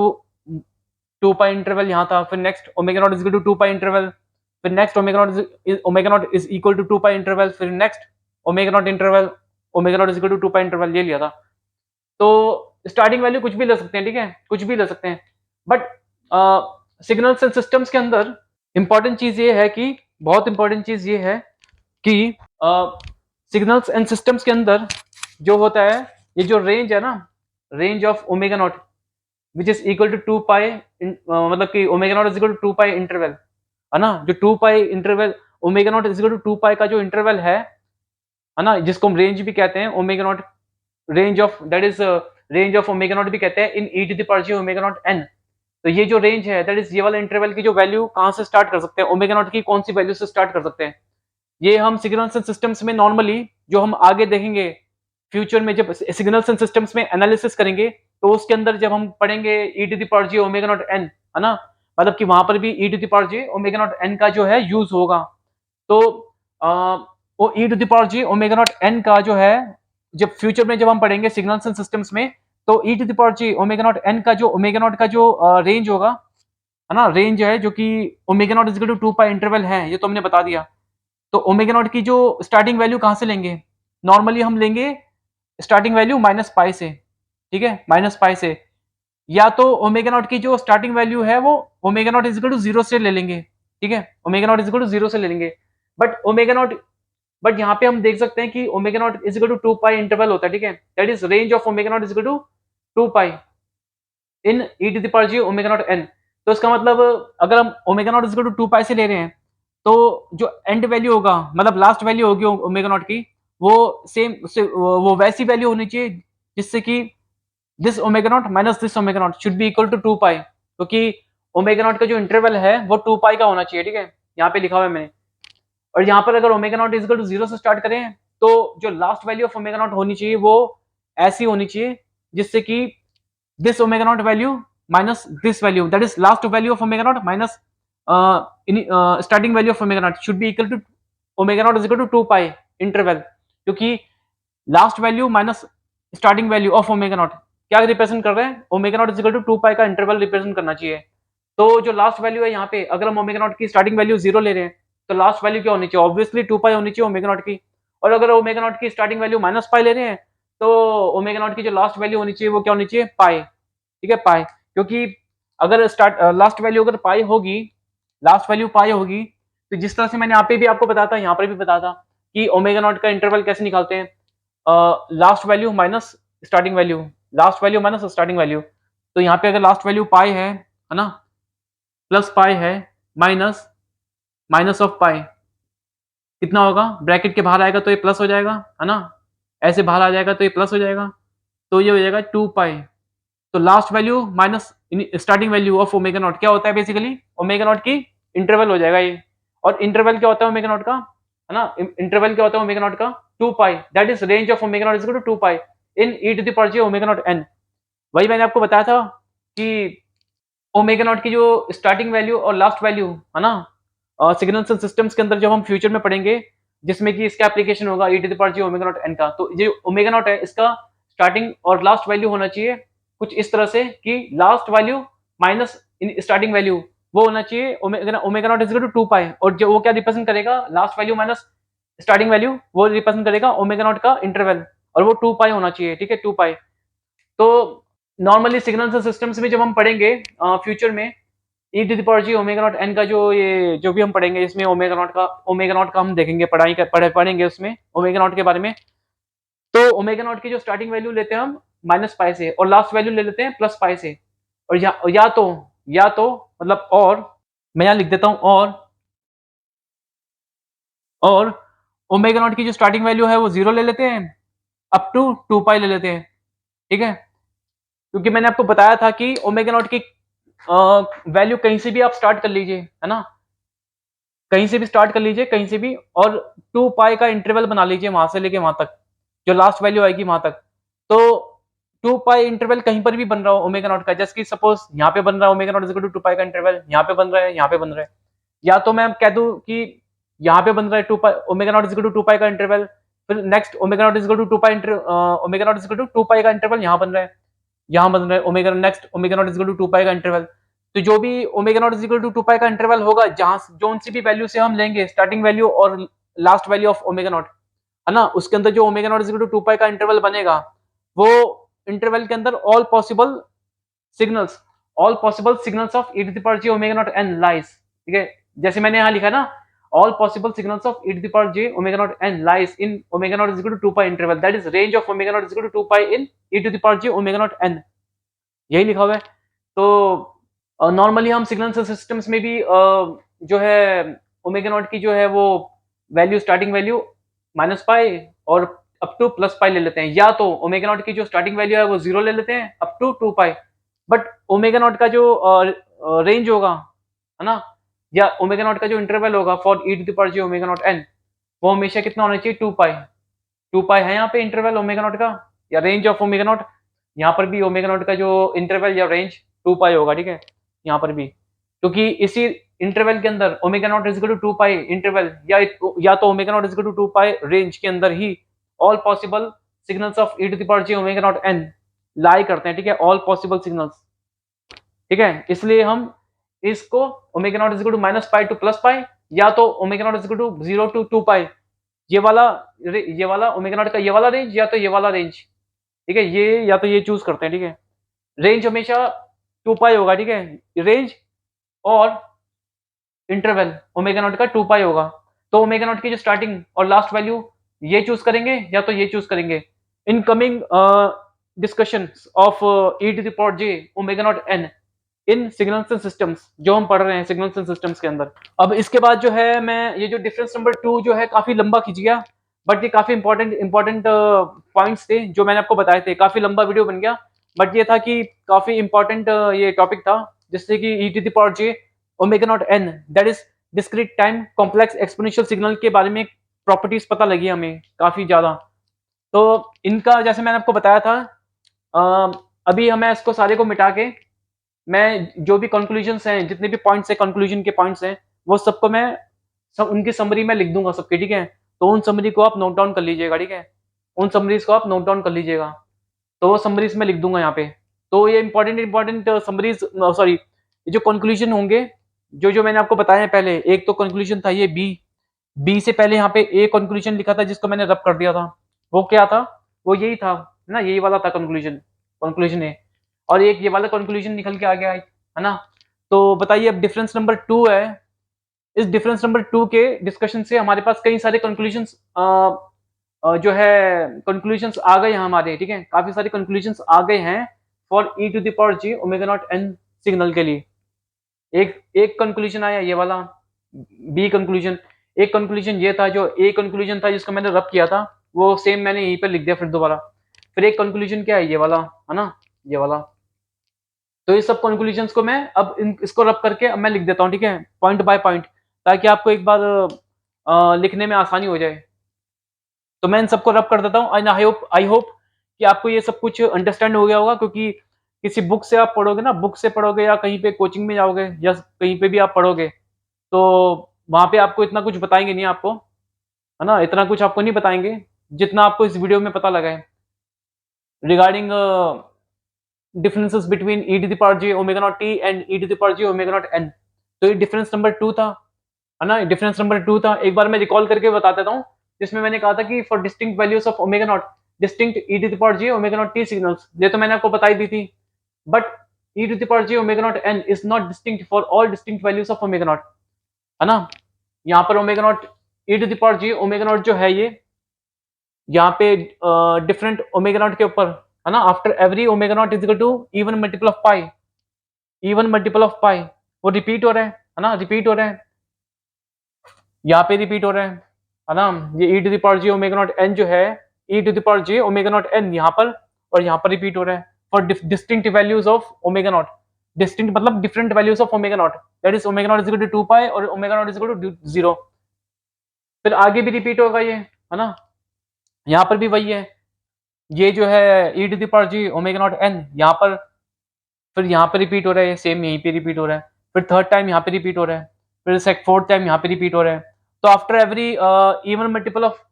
2 pi interval यहाँ था। फिर next omega not is equal to 2 pi interval, फिर next omega not is equal to 2 pi interval, फिर next omega naught interval, omega not is equal to 2 pi interval, ये लिया था। तो starting value कुछ भी ले सकते हैं, ठीक है, कुछ भी ले सकते हैं। बट सिग्नल्स एंड सिस्टम्स के अंदर इंपॉर्टेंट चीज ये है कि, बहुत इंपॉर्टेंट चीज ये है कि सिग्नल्स एंड सिस्टम्स के अंदर जो होता है, ये जो रेंज है ना, range of omega naught which is equal to 2 pi, मतलब कि omega not is equal to 2 pi interval, है ना, जो 2 pi interval omega not is equal to 2 pi का जो इंटरवल है ना, जिसको हम रेंज भी कहते हैं, omega naught range of, that is range of omega naught भी कहते हैं in e to the power j omega naught n। तो ये जो रेंज है दैट इज ये वाला इंटरवल की जो वैल्यू कहां से स्टार्ट कर सकते हैं, ओमेगा नॉट की कौन सी वैल्यू से स्टार्ट कर सकते हैं, ये हम सिग्नल्स एंड सिस्टम्स में नॉर्मली, जो हम आगे देखेंगे फ्यूचर में, जब सिग्नल्स एंड सिस्टम्स में एनालिसिस करेंगे, तो उसके अंदर जब हम पढ़ेंगे e to the power j omega naught n, है ना, मतलब कि वहां पर भी e to the power j omega naught n का जो है यूज होगा। तो वो e to the power j omega naught n का जो है, जब फ्यूचर में जब हम पढ़ेंगे सिग्नल्स एंड सिस्टम्स में, तो e to the power j omega naught n का जो ओमेगा नॉट का जो रेंज होगा, है ना, रेंज है जो कि omega not is equal to 2 pi interval है, ये तो हमने बता दिया। तो ओमेगा नॉट की जो स्टार्टिंग वैल्यू कहां से लेंगे, नॉर्मली हम लेंगे स्टार्टिंग वैल्यू माइनस पाई से, ठीक है, माइनस पाई से, या तो ओमेगा नॉट की जो स्टार्टिंग वैल्यू है वो omega not is equal to 0 से ले लेंगे, ठीक है, omega not is equal to 0 से ले लेंगे। बट यहाँ पे हम देख सकते हैं कि omega not is equal to 2 pi interval होता है, ठीक है, that is range of omega not is equal to 2 pi in e to the power j omega naught n। तो इसका मतलब अगर हम omega not is equal to 2 pi से ले रहे हैं, तो जो एंड वैल्यू होगा, मतलब लास्ट वैल्यू होगी ओमेगा नॉट की, वो सेम, वो वैसी वैल्यू होनी चाहिए जिससे कि this omega naught minus this omega naught should be equal to 2 pi, क्योंकि ओमेगा नॉट का जो इंटरवल है वो 2 पाई का होना चाहिए, ठीक है, यहाँ पे लिखा हुआ है मैंने। और यहाँ पर अगर omega not is equal to 0 से स्टार्ट करें, तो जो last value of omega naught होनी चाहिए वो ऐसी होनी चाहिए जिससे कि this omega naught value minus this value, that is last value of omega naught minus starting value of omega naught should be equal to omega naught is equal to 2 pi interval, क्योंकि last value minus starting value of omega naught क्या represent कर रहे हैं, omega not is equal to 2 pi का interval represent करना चाहिए। तो जो लास्ट वैल्यू है यहाँ पे, अगर हम ओमेगा नॉट की स्टार्टिंग वैल्यू 0 ले रहे हैं तो लास्ट वैल्यू क्या होनी चाहिए, ऑब्वियसली 2 पाई होनी चाहिए ओमेगा नॉट की। और अगर ओमेगा नॉट की स्टार्टिंग वैल्यू माइनस पाई ले रहे हैं तो ओमेगा नॉट की जो लास्ट वैल्यू होनी चाहिए वो क्या होनी चाहिए, पाई। ठीक है, पाई, क्योंकि अगर लास्ट वैल्यू अगर पाई होगी, लास्ट वैल्यू पाई होगी, तो जिस तरह से मैंने यहाँ पे भी आपको बताया था, यहाँ पर भी बताया था कि ओमेगा नॉट का इंटरवल कैसे निकालते हैं, last value minus starting value, last value minus starting value. तो यहाँ पे अगर लास्ट वैल्यू पाई है ना, प्लस पाई है माइनस माइनस ऑफ पाई, कितना होगा, ब्रैकेट के बाहर आएगा तो ये प्लस हो जाएगा, है ना, ऐसे बाहर आ जाएगा तो ये प्लस हो जाएगा, तो ये हो जाएगा 2 पाई। तो last value minus starting value of omega naught क्या होता है, बेसिकली ओमेगा नॉट की इंटरवल हो जाएगा ये। और इंटरवल क्या होता है ओमेगा नॉट का, है ना, इंटरवल क्या होता है ओमेगा नॉट का, 2 pi, that is range of omega not is equal to 2 pi in e to the power j omega naught n। वही मैंने आपको बताया था कि ओमेगा नॉट की जो स्टार्टिंग वैल्यू और लास्ट वैल्यू, है ना, सिग्नल्स एंड सिस्टम्स के अंदर जब हम फ्यूचर में पढ़ेंगे, जिसमें कि इसका एप्लीकेशन होगा e to the power j omega naught n का, तो ये ओमेगा नॉट है, इसका स्टार्टिंग और लास्ट वैल्यू होना चाहिए कुछ इस तरह से कि last value minus starting value वो होना चाहिए omega not is equal to 2 pi, और जो वो क्या रिप्रेजेंट करेगा, last value minus starting value वो रिप्रेजेंट करेगा ओमेगा नॉट का इंटरवल, और वो 2 पाई होना चाहिए। ठीक है, 2 पाई। तो नॉर्मली सिग्नल्स और सिस्टम्स में जब हम पढ़ेंगे फ्यूचर में e to the power j omega not n का ये जो भी हम पढ़ेंगे, इसमें ओमेगा नॉट का हम देखेंगे, पढ़ेंगे उसमें ओमेगा नॉट के बारे में। तो ओमेगा नॉट की जो स्टार्टिंग वैल्यू लेते हैं हम माइनस पाई से, और लास्ट वैल्यू ले लेते हैं प्लस पाई से, और या तो मतलब, और मैं यहाँ लिख देता हूँ, और ओमेगा नॉट की जो स्टार्टिंग वैल्यू है वो 0 ले लेते हैं अप टू 2 पाई ले लेते हैं। ठीक है, क्योंकि मैंने आपको बताया था कि ओमेगा नॉट की वैल्यू कहीं से भी आप स्टार्ट कर लीजिए, है ना, कहीं से भी स्टार्ट कर लीजिए, कहीं से भी, और 2 पाई का इंटरवल बना लीजिए वहां से लेके वहां तक, जो लास्ट वैल्यू आएगी वहां तक। तो 2 पाई इंटरवल कहीं पर भी बन रहा हो ओमेगा नॉट का, जैसे कि सपोज यहाँ पे बन रहा है omega not is equal to 2 pi का इंटरवल, यहाँ पे बन रहा है, यहाँ पे बन रहा है, या तो मैं कह दूं कि यहाँ पे बन रहा है 2 pi omega not is equal to 2 pi का इंटरवल, फिर next omega not is equal to 2 pi omega not is equal to 2 pi का इंटरवल यहाँ बन रहा है, यहाँ बन रहा है omega, next omega not is equal to 2 pi का इंटरवल। तो जो भी omega not is equal to 2 pi का इंटरवल होगा, जहां जोन सी भी वैल्यू से हम लेंगे स्टार्टिंग वैल्यू और last value of omega naught, है ना, उसके अंदर जो omega not is equal to 2 pi का इंटरवल बनेगा, वो इंटरवल के अंदर signals all possible signals of e to the power j omega naught n lies. ठीक है, जैसे मैंने यहाँ लिखा ना, all possible signals of e to the power j omega naught n lies in omega naught is equal to 2 pi interval, that is range of omega naught is equal to 2 pi in e to the power j omega naught n, यही लिखा हुआ है। तो normally हम signals systems में भी जो है ओमेगा नॉट की जो है वो value starting value minus pi और अप टू प्लस पाई ले लेते हैं, या तो ओमेगा नॉट की जो स्टार्टिंग वैल्यू है वो 0 ले लेते हैं up to 2 pi, but omega not का जो रेंज होगा, है ना, या ओमेगा नॉट का जो इंटरवल होगा for e to the power j omega naught n, वो हमेशा कितना होना चाहिए, 2 पाई। 2 पाई है यहाँ पे इंटरवल ओमेगा नॉट का या रेंज ऑफ ओमेगा नॉट, यहाँ पर भी ओमेगा नॉट का जो इंटरवल या रेंज 2 पाई होगा। ठीक है, यहाँ पर भी, क्योंकि इसी इंटरवल के अंदर omega not is equal to 2 pi interval या तो omega not is equal to 2 pi range के अंदर ही all possible signals of e to the power j omega naught n lie करते हैं। ठीक है, ऑल पॉसिबल सिग्नल्स। ठीक है, इसलिए हम इसको omega not is equal to minus pi to plus pi, या तो omega not is equal to 0 to 2 pi, ये वाला ओमेगा नॉट का ये वाला रेंज, या तो ये वाला रेंज। ठीक है, ये या तो ये चूज करते हैं। ठीक है, रेंज हमेशा 2 पाई होगा। ठीक है, रेंज और इंटरवल ओमेगा नॉट का 2 पाई होगा। तो ओमेगा नॉट की जो स्टार्टिंग और लास्ट वैल्यू ये चूज करेंगे या तो ये चूज करेंगे। In coming discussion of e to the power j omega naught n in signals and systems, जो हम पढ़ रहे हैं सिग्नल्स एंड सिस्टम्स के अंदर। अब इसके बाद जो है मैं ये जो डिफरेंस नंबर 2 जो है काफी लंबा खींच गया, बट ये काफी इंपॉर्टेंट पॉइंट्स थे जो मैंने आपको बताए थे। काफी लंबा वीडियो बन गया, बट ये था कि काफी इंपॉर्टेंट ये टॉपिक था, जिससे कि e to the power j omega naught n that is discrete time complex exponential signal के बारे में प्रॉपर्टीज पता लगी हमें काफी ज्यादा। तो इनका जैसे मैंने आपको बताया था, अभी हमें इसको सारे को मिटा के मैं जो भी कंक्लूजन्स हैं, जितने भी पॉइंट्स हैं, कंक्लूजन के पॉइंट्स हैं, वो सबको मैं सब उनकी समरी में लिख दूंगा सबके, ठीक है। तो उन समरी को आप नोट डाउन कर लीजिएगा, ठीक है। उन समरीज को आप नोट डाउन कर लीजिएगा। तो वो समरीज में लिख दूंगा यहाँ पे। तो ये इंपॉर्टेंट समरीज, सॉरी, जो कंक्लूजन होंगे, जो जो मैंने आपको बताया है पहले, एक तो कंक्लूजन था ये बी से पहले यहाँ पे ए कंक्लूजन लिखा था जिसको मैंने रब कर दिया था। वो क्या था? वो यही था ना, यही वाला था कंक्लूजन, कंक्लूजन है। और एक ये वाला कंक्लूजन निकल के आ गया है ना। तो बताइए, अब डिफरेंस नंबर 2 है। इस डिफरेंस नंबर 2 के डिस्कशन से हमारे पास कई सारे कंक्लूजन्स जो है कंक्लूजन्स आ गए हैं हमारे, ठीक है। काफी सारे कंक्लूजन्स आ गए हैं for e to the power j omega not n signal के लिए। एक एक कंक्लूजन आया ये वाला बी कंक्लूजन। एक कंक्लूजन ये था, जो ए कंक्लूजन था जिसको मैंने रब किया था, वो सेम मैंने यहीं पर लिख दिया फिर दोबारा। फिर एक कंक्लूजन क्या है, ये वाला, है ना, ये वाला। तो ये सब कंक्लूजन्स को मैं अब इसको रब करके अब मैं लिख देता हूँ, ठीक है, पॉइंट बाय पॉइंट, ताकि आपको एक बार लिखने में आसानी हो जाए। तो मैं इन सबको रब कर देता हूँ एंड आई होप कि आपको ये सब कुछ अंडरस्टैंड हो गया होगा, क्योंकि किसी बुक से आप पढ़ोगे ना, बुक से पढ़ोगे या कहीं पे कोचिंग में जाओगे या कहीं पे भी आप पढ़ोगे, तो वहां पे आपको इतना कुछ बताएंगे नहीं आपको, है ना, इतना कुछ आपको नहीं बताएंगे जितना आपको इस वीडियो में पता लगा है regarding differences between e to the power j omega naught t and e to the power j omega naught n। तो ये डिफरेंस नंबर 2 था, है ना, डिफरेंस नंबर 2 था। एक बार मैं रिकॉल करके बता देता हूँ, जिसमें मैंने कहा था कि for distinct values of omega naught distinct e to the power j omega naught t signals, ये तो मैंने आपको बताई दी थी। But e to the power j omega naught n is not distinct for all distinct values of omega naught, है ना। यहाँ पर omega not e to the power j omega naught जो है ये यहाँ पे डिफरेंट ओमेगा नॉट के ऊपर, है ना, after every omega not is equal to even multiple of pi, even multiple of pi, वो रिपीट हो रहा है ना, रिपीट हो रहा है, यहाँ पे रिपीट हो रहा है ना। ये e to the power j omega naught n जो है, e to the power j omega naught n यहाँ पर और यहाँ पर रिपीट हो रहा है for distinct values of omega naught. Distinct मतलब different values of omega naught, that is omega not is equal to 2 pi और omega not is equal to 0। फिर आगे भी रिपीट होगा ये, है ना, यहाँ पर भी वही है। ये जो है e to the power j omega naught n यहाँ पर, फिर यहाँ पे रिपीट हो रहा है, सेम यहीं पे रिपीट हो रहा है, फिर थर्ड टाइम यहाँ पे रिपीट हो रहा है, फिर फोर्थ टाइम यहाँ पे रिपीट हो रहा है। तो after every even multiple of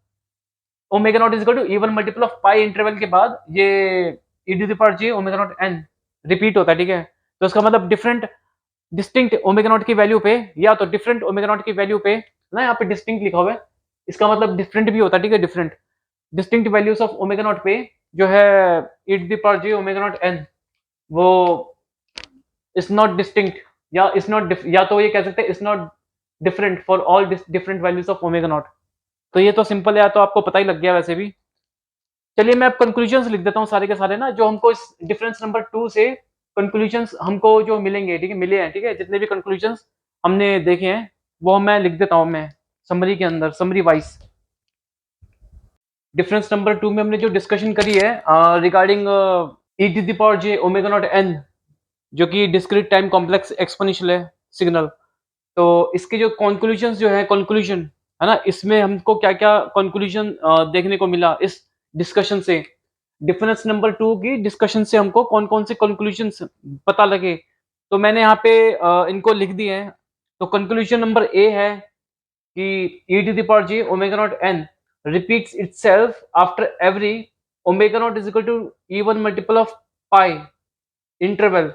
omega not is equal to even multiple of pi interval के बाद ये e to the power j omega naught n repeat होता है, ठीक है। तो इसका मतलब डिफरेंट डिस्टिंक्ट ओमेगा नॉट की वैल्यू पे, या तो डिफरेंट ओमेगा नॉट की वैल्यू पे ना, यहाँ पे डिस्टिंक्ट लिखा हुआ है, इसका मतलब डिफरेंट भी होता है, ठीक है, different distinct values of omega naught पे जो है e to the power j omega naught n, वो इज नॉट डिस्टिंक्ट, या इज नॉट, या तो ये कह सकते हैं is not different for all different values of omega naught. तो ये तो सिंपल है, तो आपको पता ही लग गया वैसे भी। चलिए मैं अब कंक्लूजन्स लिख देता हूँ सारे के सारे ना, जो हमको इस डिफरेंस नंबर 2 से कंक्लूजन्स हमको जो मिलेंगे, ठीक है, मिले हैं, ठीक है, जितने भी कंक्लूजन्स हमने देखे हैं वो मैं लिख देता हूँ मैं समरी के अंदर, समरी वाइज। डिफरेंस नंबर 2 में हमने जो डिस्कशन करी है regarding e to the power j omega naught n, जो कि डिस्क्रीट टाइम कॉम्प्लेक्स एक्सपोनेंशियल है सिग्नल। तो इसके जो कंक्लूजन्स जो है, कंक्लूजन, है ना, इसमें हमको क्या क्या कंक्लूजन देखने को मिला इस डिस्कशन से, डिफरेंस नंबर 2 की डिस्कशन से हमको कौन कौन से कंक्लूजन पता लगे, तो मैंने यहाँ पे इनको लिख दिए हैं। तो कंक्लूजन नंबर ए है कि e to the power j omega naught n repeats itself after every omega naught is equal to even multiple of pi interval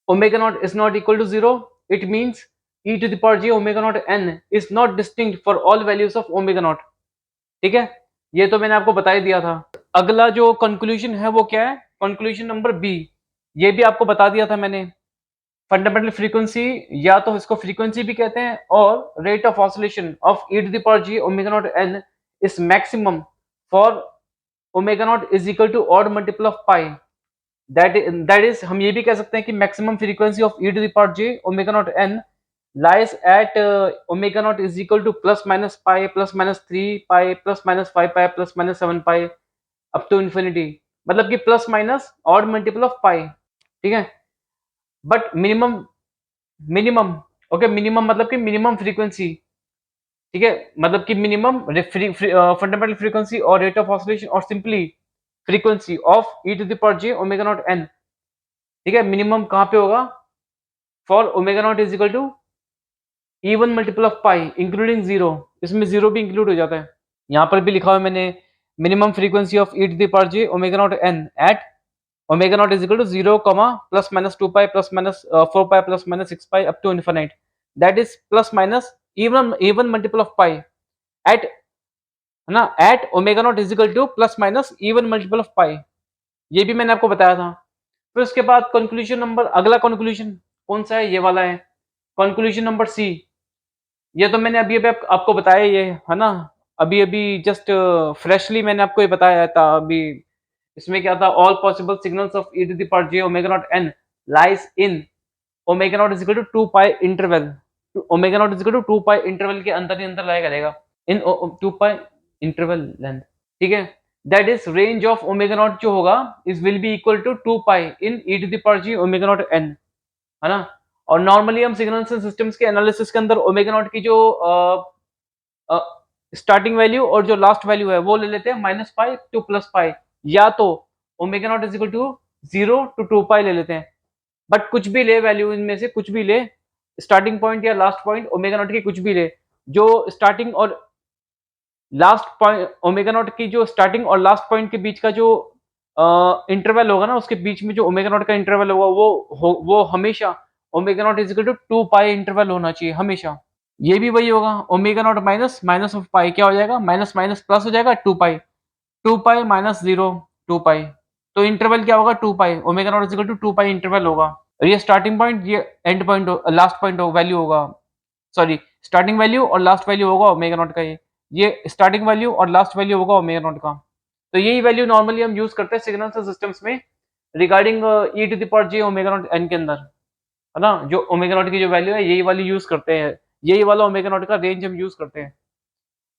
omega naught is not equal to 0, it means e to the power j omega naught n is not distinct for all values of omega naught। ठीक है, ये तो मैंने आपको बता ही दिया था। अगला जो कंक्लूजन है वो क्या है, कंक्लूजन नंबर बी, ये भी आपको बता दिया था मैंने। फंडामेंटल फ्रीक्वेंसी, या तो इसको फ्रीक्वेंसी भी कहते हैं, और rate of oscillation of e to the power j omega not n is maximum for omega not is equal to odd multiple of pi, that is हम ये भी कह सकते हैं कि maximum frequency of e to the power j omega not n lies at omega naught is equal to plus minus pi plus minus 3 pi plus minus 5 pi plus minus 7 pi up to infinity, मतलब कि plus minus odd multiple of pi, ठीक है। But minimum, minimum, okay, minimum मतलब कि minimum frequency, ठीक है, मतलब कि मिनिमम फंडामेंटल फ्रीक्वेंसी और रेट ऑफ ऑसिलेशन और simply frequency of e to the power j omega not n, ठीक है, मिनिमम कहाँ पे होगा, for omega not is equal to even multiple of pi including zero, इसमें जीरो भी include हो जाता है। यहाँ पर भी लिखा हुआ है मैंने, minimum frequency of e to the power j omega not n at omega not is equal to zero comma plus minus 2 pi plus minus 4 pi plus minus 6 pi up to infinite, that is plus minus even multiple of pi at, है ना, at omega not is equal to plus minus even multiple of pi. ये भी मैंने आपको बताया था। फिर उसके बाद कंक्लूजन नंबर, अगला कंक्लूजन कौन सा है, ये वाला है कंक्लूजन नंबर सी। ये तो मैंने अभी अभी आपको बताया, ये है ना, अभी अभी जस्ट फ्रेशली मैंने आपको ये बताया था अभी। इसमें क्या था, all possible signals of e to the power j omega not n lies in omega not is equal to 2 pi interval, omega not is equal to 2 pi interval के अंदर ही अंदर लाया करेगा इन 2 पाई इंटरवल लेंथ, ठीक है। That is range of omega naught जो होगा is will be equal to 2 pi in e to the power j omega not n, है ना। और नॉर्मली हम सिग्नल्स एंड सिस्टम्स के एनालिसिस के अंदर ओमेगा नॉट की जो स्टार्टिंग वैल्यू और जो लास्ट वैल्यू है वो ले लेते हैं minus pi to plus pi, या तो omega not is equal to 0 to 2 pi ले लेते हैं। बट कुछ भी ले वैल्यू, इनमें से कुछ भी ले, स्टार्टिंग पॉइंट या लास्ट पॉइंट ओमेगा नॉट की कुछ भी ले, जो स्टार्टिंग और लास्ट पॉइंट ओमेगा नॉट की जो स्टार्टिंग और लास्ट पॉइंट के बीच का जो इंटरवल होगा ना, उसके बीच में जो ओमेगा नॉट का इंटरवल होगा वो हमेशा omega not is equal to 2 pi interval होना चाहिए हमेशा। ये भी वही होगा, omega naught minus minus of pi क्या हो जाएगा, माइनस माइनस प्लस हो जाएगा 2 पाई, 2 पाई माइनस 0 2 पाई, तो इंटरवल क्या होगा 2 pi, omega not is equal to 2 pi interval होगा। और ये स्टार्टिंग पॉइंट, ये end point, last point value होगा, सॉरी स्टार्टिंग वैल्यू और लास्ट वैल्यू होगा ओमेगा नॉट का, ये स्टार्टिंग वैल्यू और लास्ट वैल्यू होगा ओमेगा नॉट का। तो यही वैल्यू नॉर्मली हम यूज करते हैं सिग्नल्स और सिस्टम्स में regarding e to the power j omega not n के अंदर, है ना। जो ओमेगा नॉट की जो वैल्यू है यही वाली यूज करते हैं, यही वाला ओमेगा नॉट का रेंज हम यूज करते हैं।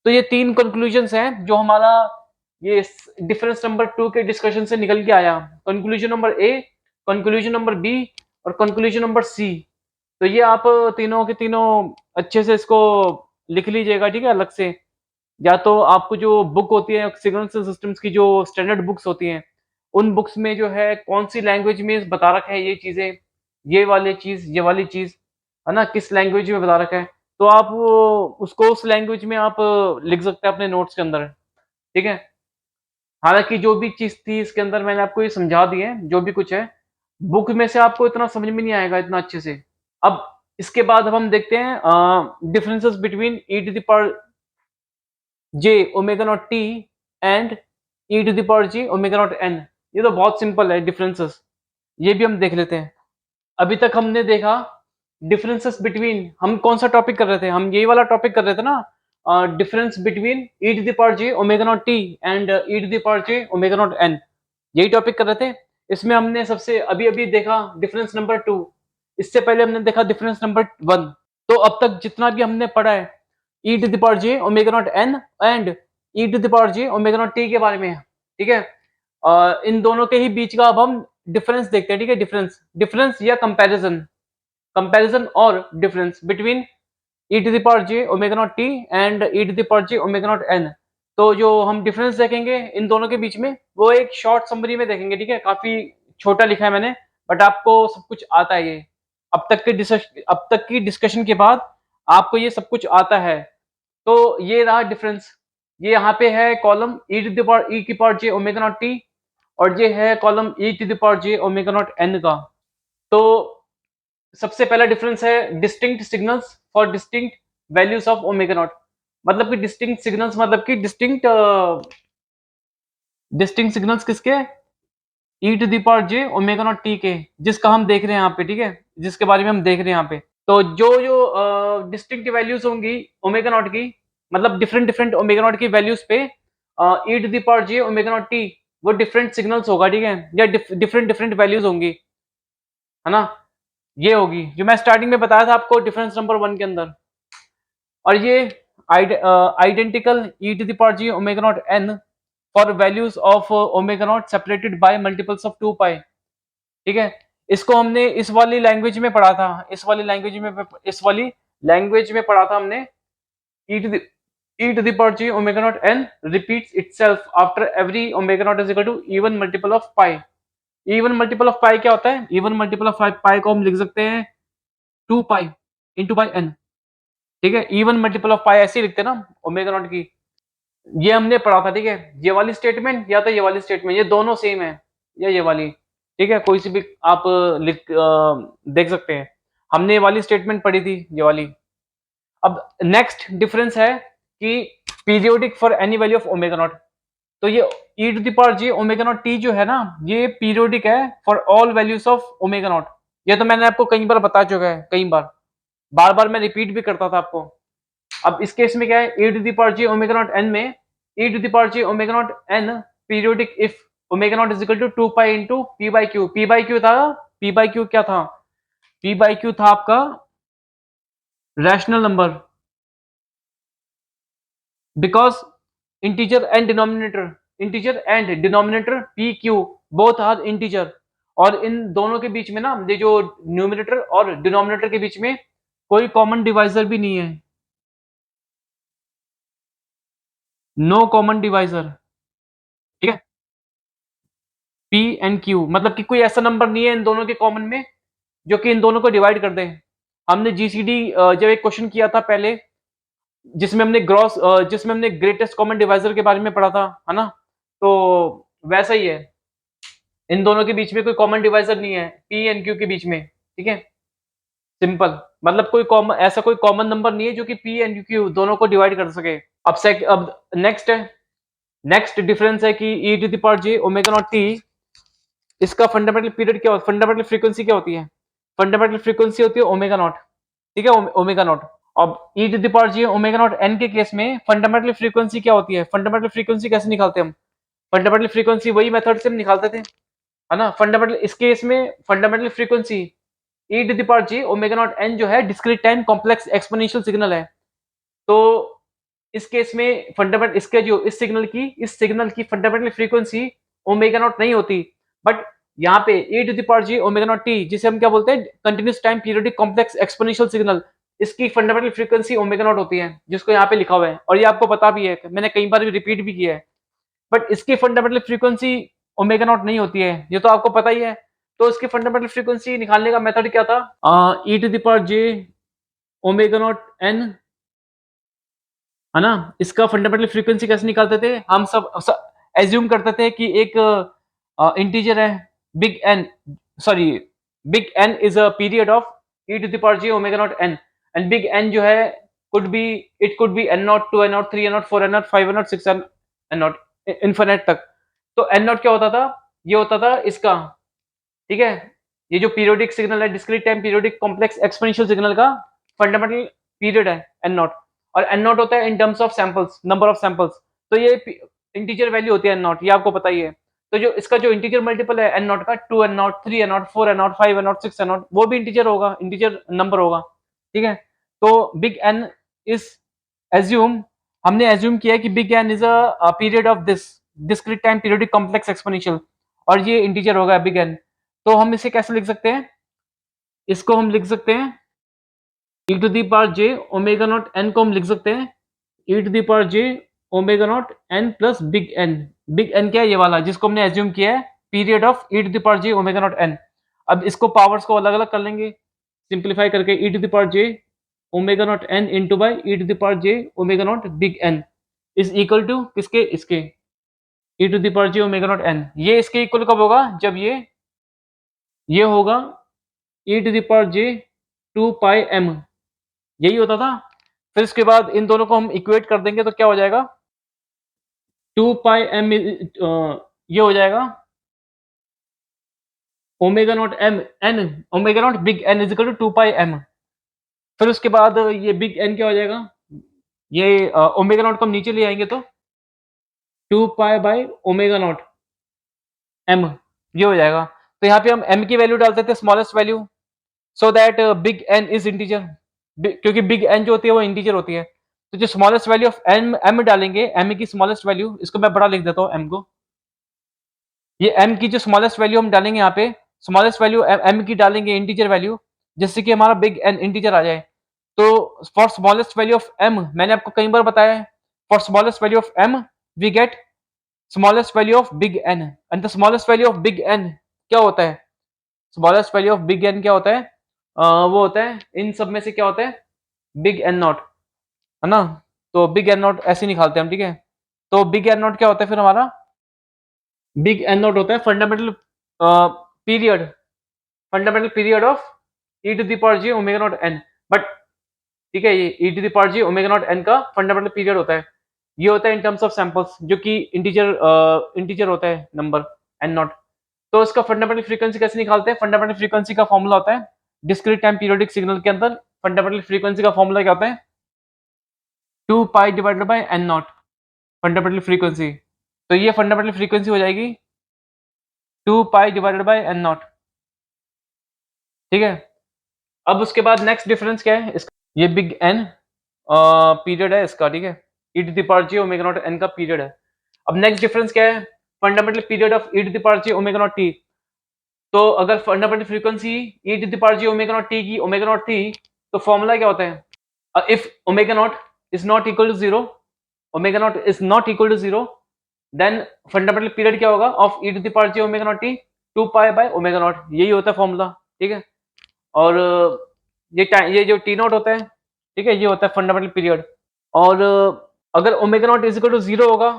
तो ये तीन कंक्लूजन्स हैं जो हमारा ये डिफरेंस नंबर 2 के डिस्कशन से निकल के आया, conclusion number A, conclusion number B और कंक्लूजन नंबर सी। तो ये आप तीनों के तीनों अच्छे से इसको लिख लीजिएगा, ठीक है, अलग से। या तो आपको जो बुक होती है सिग्नल्स सिस्टम्स की, जो स्टैंडर्ड बुक्स होती हैं, उन बुक्स में जो है कौन सी लैंग्वेज में बता रखा है ये चीजें, ये वाली चीज, ये वाली चीज, है ना, किस लैंग्वेज में बता रखा है, तो आप उसको उस लैंग्वेज में आप लिख सकते हैं अपने नोट्स के अंदर, ठीक है। हालांकि जो भी चीज थी इसके अंदर मैंने आपको ये समझा दी है, जो भी कुछ है बुक में से आपको इतना समझ में नहीं आएगा इतना अच्छे से। अब इसके बाद अब हम देखते हैं differences between e to the power j omega naught t and e to the power j omega not n. ये तो बहुत सिंपल है डिफरेंसेस, ये भी हम देख लेते हैं। अभी तक हमने देखा डिफरेंसेस बिटवीन, हम कौन सा टॉपिक कर रहे थे, हम यही वाला टॉपिक कर रहे थे ना, difference between e to the power j omega naught t and e to the power j omega not n, यही टॉपिक कर रहे थे। इसमें हमने सबसे अभी अभी देखा डिफरेंस नंबर 2, इससे पहले हमने देखा डिफरेंस नंबर 1। तो अब तक जितना भी हमने पढ़ा है e to the power j omega not n and e to the power j omega naught t के बारे में, ठीक है। इन दोनों के ही बीच का अब हम डिफरेंस देखते हैं, ठीक है। डिफरेंस, डिफरेंस या कंपैरिजन, कंपैरिजन और difference between e to the power j omega naught t and e to the power j omega not n. तो जो हम डिफरेंस देखेंगे इन दोनों के बीच में वो एक शॉर्ट समरी में देखेंगे, ठीक है। काफी छोटा लिखा है मैंने, बट आपको सब कुछ आता है ये, अब तक की डिस्कशन के बाद आपको ये सब कुछ आता है। तो ये रहा डिफरेंस, ये यहाँ पे है column e to the power e की power j omega naught t, और ये है column e to the power j omega not n का। तो सबसे पहला डिफरेंस है distinct signals for distinct values of omega naught. मतलब कि डिस्टिंक्ट सिग्नल्स मतलब कि डिस्टिंक्ट डिस्टिंक्ट सिग्नल्स किसके, e to the power j omega naught t के, जिसका हम देख रहे हैं यहाँ पे, ठीक है, जिसके बारे में हम देख रहे हैं यहाँ पे। तो जो जो डिस्टिंक्ट वैल्यूज होंगी ओमेगा नॉट की, मतलब डिफरेंट डिफरेंट ओमेगा नॉट की वैल्यूज पे e to the power j omega naught t वो डिफरेंट सिग्नल्स होगा, ठीक है, या डिफरेंट डिफरेंट वैल्यूज होंगी, है ना। ये होगी जो मैं स्टार्टिंग में बताया था आपको डिफरेंस नंबर 1 के अंदर। और ये identical e to the power j omega not n for values of omega naught separated by multiples of 2 pi, ठीक है। इसको हमने इस वाली लैंग्वेज में पढ़ा था, इस वाली लैंग्वेज में पढ़ा था हमने। E to the power j omega not n repeats itself after every omega not is equal to even multiple of pi. Even multiple of pi क्या होता है, इवन मल्टीपल ऑफ पाई को हम लिख सकते हैं 2 पाई इंटू बाई एन, ठीक है, इवन मल्टीपल ऑफ पाई ऐसे ही लिखते हैं ना ओमेगा नॉट की। ये हमने पढ़ा था, ठीक है, ये वाली स्टेटमेंट या तो ये वाली स्टेटमेंट, ये दोनों सेम है, या ये वाली, ठीक है, कोई सी भी आप देख सकते हैं। हमने ये वाली स्टेटमेंट पढ़ी थी, ये वाली। अब नेक्स्ट डिफरेंस है कि periodic for any value of omega naught. तो ये e to the power j omega naught t जो है ना, ये पीरियोडिक है for all values of omega naught. ये तो मैंने आपको कई बार बता चुका है, कई बार, बार बार मैं रिपीट भी करता था आपको। अब इस केस में क्या है, e to the power j omega naught n में e to the power j omega naught n periodic if omega not is equal to 2 pi into p by q। p by q था, p by q क्या था, p by q था आपका rational number, because integer and denominator p q both are integer. और इन दोनों के बीच में ना, ये जो न्यूमिनेटर और डिनोमिनेटर के बीच में कोई कॉमन डिवाइजर भी नहीं है, नो कॉमन डिवाइजर, ठीक है। पी एंड क्यू मतलब कि कोई ऐसा नंबर नहीं है इन दोनों के कॉमन में जो कि इन दोनों को डिवाइड कर दे। हमने जीसीडी जब एक क्वेश्चन किया था पहले, जिसमें हमने ग्रेटेस्ट कॉमन डिवाइजर के बारे में पढ़ा था, है ना, तो वैसा ही है, इन दोनों के बीच में कोई कॉमन डिवाइजर नहीं है पी एंड क्यू के बीच में, ठीक है, सिंपल, मतलब कोई कॉमन, ऐसा कोई कॉमन नंबर नहीं है जो कि पी एंड क्यू दोनों को डिवाइड कर सके। अब नेक्स्ट है, नेक्स्ट डिफरेंस है कि e to the power j omega naught t, इसका फंडामेंटल पीरियड क्या होता है, फंडामेंटल फ्रीक्वेंसी क्या होती है, फंडामेंटल फ्रीक्वेंसी होती है ओमेगा नॉट, ठीक है, ओमेगा नॉट। अब e to the power j omega not n के केस में फंडामेंटल फ्रीक्वेंसी क्या होती है, फंडामेंटल फ्रीक्वेंसी कैसे निकालते हैं हम, फंडामेंटल फ्रीक्वेंसी वही मेथड से हम निकालते थे, है ना। फंडामेंटल इस केस में fundamental frequency e to the power j omega naught n जो है discrete time complex exponential signal है। तो इस केस में फंडामेंटल इसके जो इस सिग्नल की फंडामेंटल फ्रीक्वेंसी ओमेगा नॉट नहीं होती, बट यहाँ पे e to the power j omega naught t जिसे हम क्या बोलते हैं, continuous time periodic complex exponential signal, इसकी फंडामेंटल फ्रीक्वेंसी ओमेगा नॉट होती है, जिसको यहाँ पे लिखा हुआ है, और ये आपको पता भी है, मैंने कई बार रिपीट भी किया है। बट इसकी फंडामेंटल फ्रीक्वेंसी ओमेगा नॉट नहीं होती है, ये तो आपको पता ही है। तो इसकी फंडामेंटल फ्रीक्वेंसी निकालने का मेथड क्या था, e to the power j omega not n, है ना। इसका फंडामेंटल फ्रीक्वेंसी कैसे निकालते थे, हम सब एज्यूम करते थे कि एक इंटीजर है big N, sorry, big N is a period of e to the power j omega not n, and big N जो है could be, it could be n naught, 2 n naught, 3 n naught, 4 n naught, 5 n naught, 6 n naught, infinite तक। तो N not क्या होता था, ये होता था इसका, ठीक है, ये जो पीरियोडिक सिग्नल है, discrete time periodic complex exponential signal का फंडामेंटल पीरियड है एन नॉट, और एन नॉट होता है in terms of samples, number of samples. तो ये इंटीजर वैल्यू होती है एन नॉट, ये आपको पता ही है। तो जो इसका जो इंटीजर मल्टीपल है एन नॉट का, 2 n naught, 3 n naught, 4 n naught, 5 n naught, 6 n naught, वो भी इंटीजर होगा, इंटीजर नंबर होगा, ठीक है। तो बिग एन इज एज्यूम, हमने एज्यूम किया कि big N is a period of this discrete time periodic complex exponential, और ये इंटीजर होगा बिग एन। तो हम इसे कैसे लिख सकते हैं, इसको हम लिख सकते हैं e to the power j omega naught n को हम लिख सकते हैं e to the power j omega naught n plus big N. Big N क्या है, ये वाला जिसको हमने एज्यूम किया है period of e to the power j omega naught n। अब इसको पावर्स को अलग अलग कर लेंगे, सिंप्लीफाई करके e to the power j omega naught n into by e to the power j omega naught big n is equal to किसके, इसके e to the power j omega naught n। ये इसके equal कब होगा, जब ये होगा e to the power j 2 pi m, यही होता था। फिर इसके बाद इन दोनों को हम इक्वेट कर देंगे तो क्या हो जाएगा, 2 पाई m ये हो जाएगा omega naught m n omega naught big n is equal to 2 pi m। फिर उसके बाद ये बिग n क्या हो जाएगा, ये ओमेगा नॉट को हम नीचे ले आएंगे तो 2 pi by omega naught m, ये हो जाएगा। तो यहाँ पे हम m की वैल्यू डालते थे smallest value, so that big N is integer, क्योंकि बिग एन जो होती है वो इंटीजर होती है। तो जो स्मॉलेस्ट वैल्यू ऑफ एम डालेंगे, एम की स्मॉलेस्ट वैल्यू, इसको मैं बड़ा लिख देता हूँ एम को, ये एम की जो स्मॉलेस्ट वैल्यू हम डालेंगे यहाँ पे, स्मॉलेस्ट वैल्यू एम की डालेंगे इंटीजर वैल्यू, जिससे कि हमारा बिग एन इंटीजर आ जाए। तो for smallest value of m, मैंने आपको कई बार बताया है, for smallest value of m we get smallest value of big N, and the smallest value of big N क्या होता है, smallest value of big N क्या होता है, वो होता है इन सब में से क्या होता है, बिग एन नॉट, है ना? तो बिग एन नॉट ऐसे निकालते हैं हम, ठीक है? तो बिग एन नॉट क्या होता है फिर हमारा? बिग एन नॉट होता है fundamental period, fundamental period of e to the power j omega not n. But ठीक है, ये e to the power j omega not n का फंडामेंटल पीरियड होता है। ये होता है इन टर्म्स ऑफ सैंपल्स, जो कि इंटीजर होता है नंबर एन नॉट। तो इसका फंडामेंटल फ्रीक्वेंसी कैसे निकालते हैं? फंडामेंटल फ्रीक्वेंसी का फॉर्मूला होता है डिस्क्रीट टाइम पीरियोडिक सिग्नल के अंदर फंडामेंटल फ्रीक्वेंसी का फॉर्मूला क्या होता है? 2 pi divided by n naught, fundamental frequency. तो ये फंडामेंटल फ्रीक्वेंसी हो जाएगी 2 pi divided by n naught, ठीक है? अब उसके बाद नेक्स्ट डिफरेंस क्या है इसका? ये बिग एन पीरियड है इसका, ठीक है? E to the power j omega not n का पीरियड है। अब नेक्स्ट डिफरेंस क्या है? Fundamental period of e to the power j omega naught t. तो अगर fundamental frequency e to the power j omega naught t की omega naught थी, तो फॉर्मूला क्या होता है? If omega not is not equal to zero, omega not is not equal to zero, then fundamental period क्या होगा of e to the power j omega naught t? 2 pi by omega naught, यही होता है formula, ठीक है? और ये जो टी नॉट होता है, ठीक है, ये होता है फंडामेंटल पीरियड। और अगर omega not is equal to zero होगा,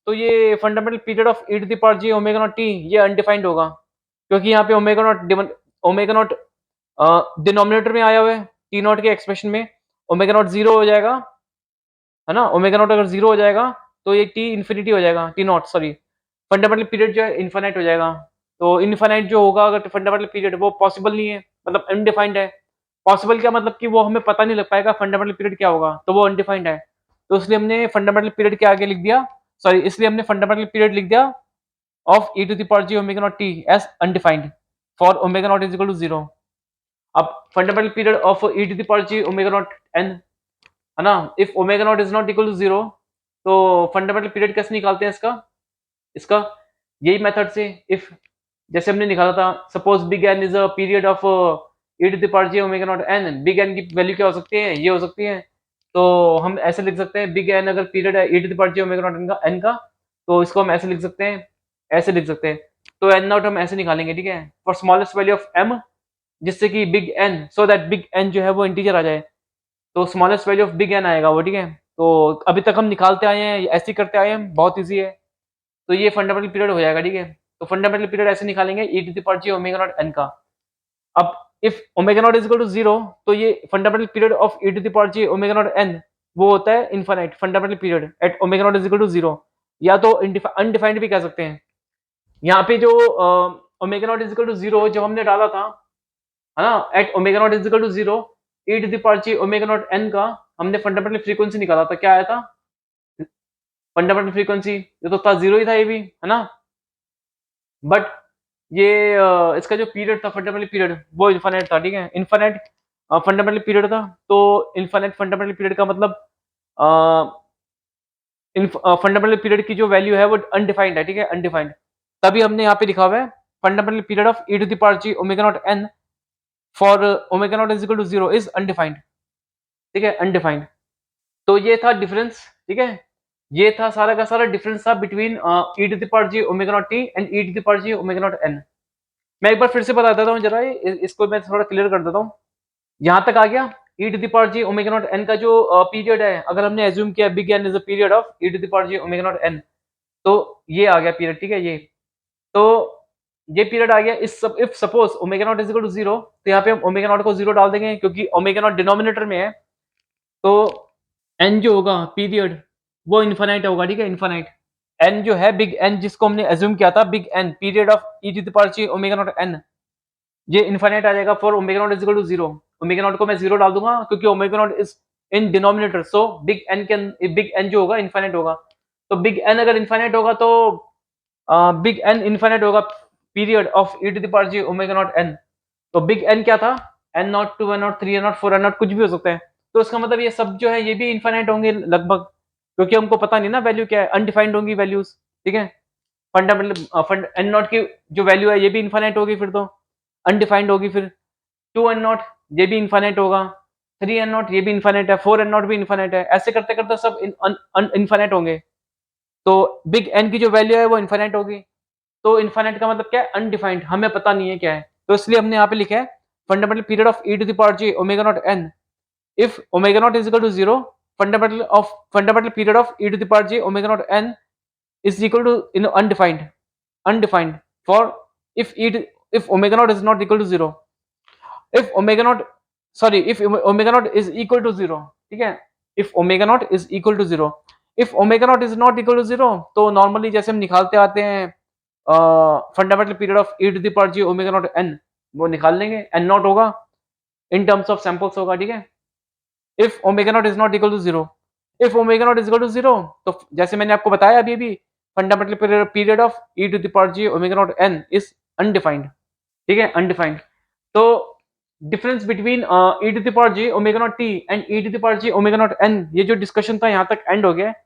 तो ये fundamental period of e to the power j omega naught t ये अनडिफाइंड होगा, क्योंकि यहाँ पे ओमेगा नॉट डिनोमिनेटर में आया हुआ है, टी नॉट के एक्सप्रेशन में ओमेगा नॉट जीरो हो जाएगा, है ना? ओमेगा नॉट अगर जीरो हो जाएगा, तो ये टी इन्फिनिटी हो जाएगा, T not sorry, fundamental period जो है इनफाइनाइट हो जाएगा। तो इनफाइनाइट जो होगा अगर फंडामेंटल पीरियड, वो पॉसिबल नहीं है, मतलब अनडिफाइंड है। पॉसिबल क्या मतलब कि वो हमें पता नहीं लग पाएगा फंडामेंटल पीरियड क्या होगा, तो वो अनडिफाइंड है। तो इसलिए हमने फंडामेंटल पीरियड के आगे लिख दिया, सॉरी, इसलिए हमने फंडामेंटल पीरियड लिख दिया of e to the power j omega naught t as undefined for omega not is equal to zero. अब fundamental period of e to the power j omega not n, है ना? If omega not is not equal to zero, तो fundamental period कैसे निकालते हैं इसका? इसका यही मेथड से, इफ जैसे हमने निकाला था, suppose big N is a period of e to the power j omega not n, big N की वैल्यू क्या हो सकती है? ये हो सकती है। तो हम ऐसे लिख सकते हैं, बिग एन अगर पीरियड है e to the power j omega not n का, तो इसको हम ऐसे लिख सकते हैं, ऐसे लिख सकते हैं। तो एन नॉट हम ऐसे निकालेंगे, ठीक है, for smallest value of m, जिससे कि big N, so that big N जो है वो इंटीजर आ जाए, तो smallest value of big N आएगा वो, ठीक है? तो अभी तक हम निकालते आए हैं, ऐसे ही करते आए हैं, बहुत ईजी है। तो ये फंडामेंटल पीरियड हो जाएगा, ठीक है? तो फंडामेंटल पीरियड ऐसे निकालेंगे e to the power j omega not n का। अब if omega not is equal to zero, तो ये fundamental period of e to the power j omega not n वो होता है infinite fundamental period at omega not is equal to zero, या तो undefined भी कह सकते हैं। यहाँ पे जो omega not is equal to zero जब हमने डाला था, है ना, at omega not is equal to zero, e to the power j omega not n का हमने फंडामेंटल फ्रीक्वेंसी निकाला था, क्या आया था? फंडामेंटल फ्रीक्वेंसी ये तो था जीरो ही था, ये भी, है ना? बट ये इसका जो पीरियड था फंडामेंटल पीरियड वो इनफाइनाइट था, ठीक है? इनफाइनाइट फंडामेंटल पीरियड था, तो इनफाइनाइट फंडामेंटल पीरियड का मतलब फंडामेंटल पीरियड की जो वैल्यू है वो अनडिफाइंड है, ठीक है, अनडिफाइंड। तभी हमने यहाँ पे लिखा हुआ है fundamental period of e to the power j omega not n for omega not is equal to zero is undefined, ठीक है, अनडिफाइंड। तो ये था डिफरेंस, ठीक है? ये था सारा का सारा डिफरेंस था between e to the power j omega naught t and e to the power j omega not n. मैं एक बार फिर से बता देता हूँ जरा, इसको मैं थोड़ा क्लियर कर देता हूँ। यहाँ तक आ गया e to the power j omega not n का जो पीरियड है, अगर हमने एज्यूम किया big N is a period of e to the power j omega not n, तो ये आ गया पीरियड, ठीक है? ये तो ये पीरियड आ गया। इस सब if suppose omega not is equal to zero, तो यहाँ पे हम ओमेगा नॉट को जीरो डाल देंगे, क्योंकि ओमेगा नॉट डिनोमिनेटर में है। तो एन जो होगा पीरियड वो इनफाइनाइट होगा, ठीक है, इनफाइनाइट। एन जो है बिग एन जिसको हमने एज्यूम किया था big N period of e to the power j omega not n, ये इनफाइनाइट आ जाएगा for omega not is equal to zero. Omega naught को मैं जीरो डाल दूंगा, क्योंकि omega not is in denominator, so big N के big N जो होगा इनफाइनाइट होगा। तो बिग एन अगर इनफाइनाइट होगा, तो बिग एन इनफाइनाइट होगा period of e to the power j omega not n. तो बिग एन क्या था? N naught, two n naught, three n naught, four n naught, कुछ भी हो सकता है। तो इसका मतलब ये सब जो है ये भी इनफाइनाइट होंगे लगभग, क्योंकि हमको पता नहीं ना वैल्यू क्या है, अनडिफाइंड होंगी वैल्यूज, ठीक है? फंडामेंटल एन नॉट की जो वैल्यू है ये भी इनफाइनाइट होगी, फिर तो अनडिफाइंड होगी। फिर टू एन नॉट ये भी इनफाइनाइट होगा, थ्री एन नॉट ये भी इनफाइनाइट है, फोर एन नॉट भी इनफाइनाइट है, ऐसे करते करते सब इनफाइनाइट होंगे। तो बिग एन की जो वैल्यू है वो इनफाइनाइट होगी। तो इनफाइनाइट का मतलब क्या है? अनडिफाइंड, हमें पता नहीं है क्या है। तो इसलिए हमने यहाँ पे लिखा है fundamental period of e to the power j omega naught n. If omega naught is equal to 0, fundamental period of e to the power j omega naught n is equal to undefined for if omega naught is not equal to 0. if omega naught if omega naught is equal to 0, ठीक है, if omega naught is equal to 0, if omega naught is not equal to 0, तो normally जैसे हम निकालते आते हैं fundamental period of e to the power j omega naught n, वो निकाल लेंगे, n नॉट होगा इन टर्म्स ऑफ सैंपल्स होगा, ठीक है। If omega not is not equal to 0, if omega not is equal to 0, तो जैसे मैंने आपको बताया अभी fundamental period of e to the power j omega naught n is undefined, ठीक है, अनडिफाइंड। तो difference between e to the power j omega naught t and e to the power j omega naught n, ये जो discussion था यहाँ तक and हो गया है।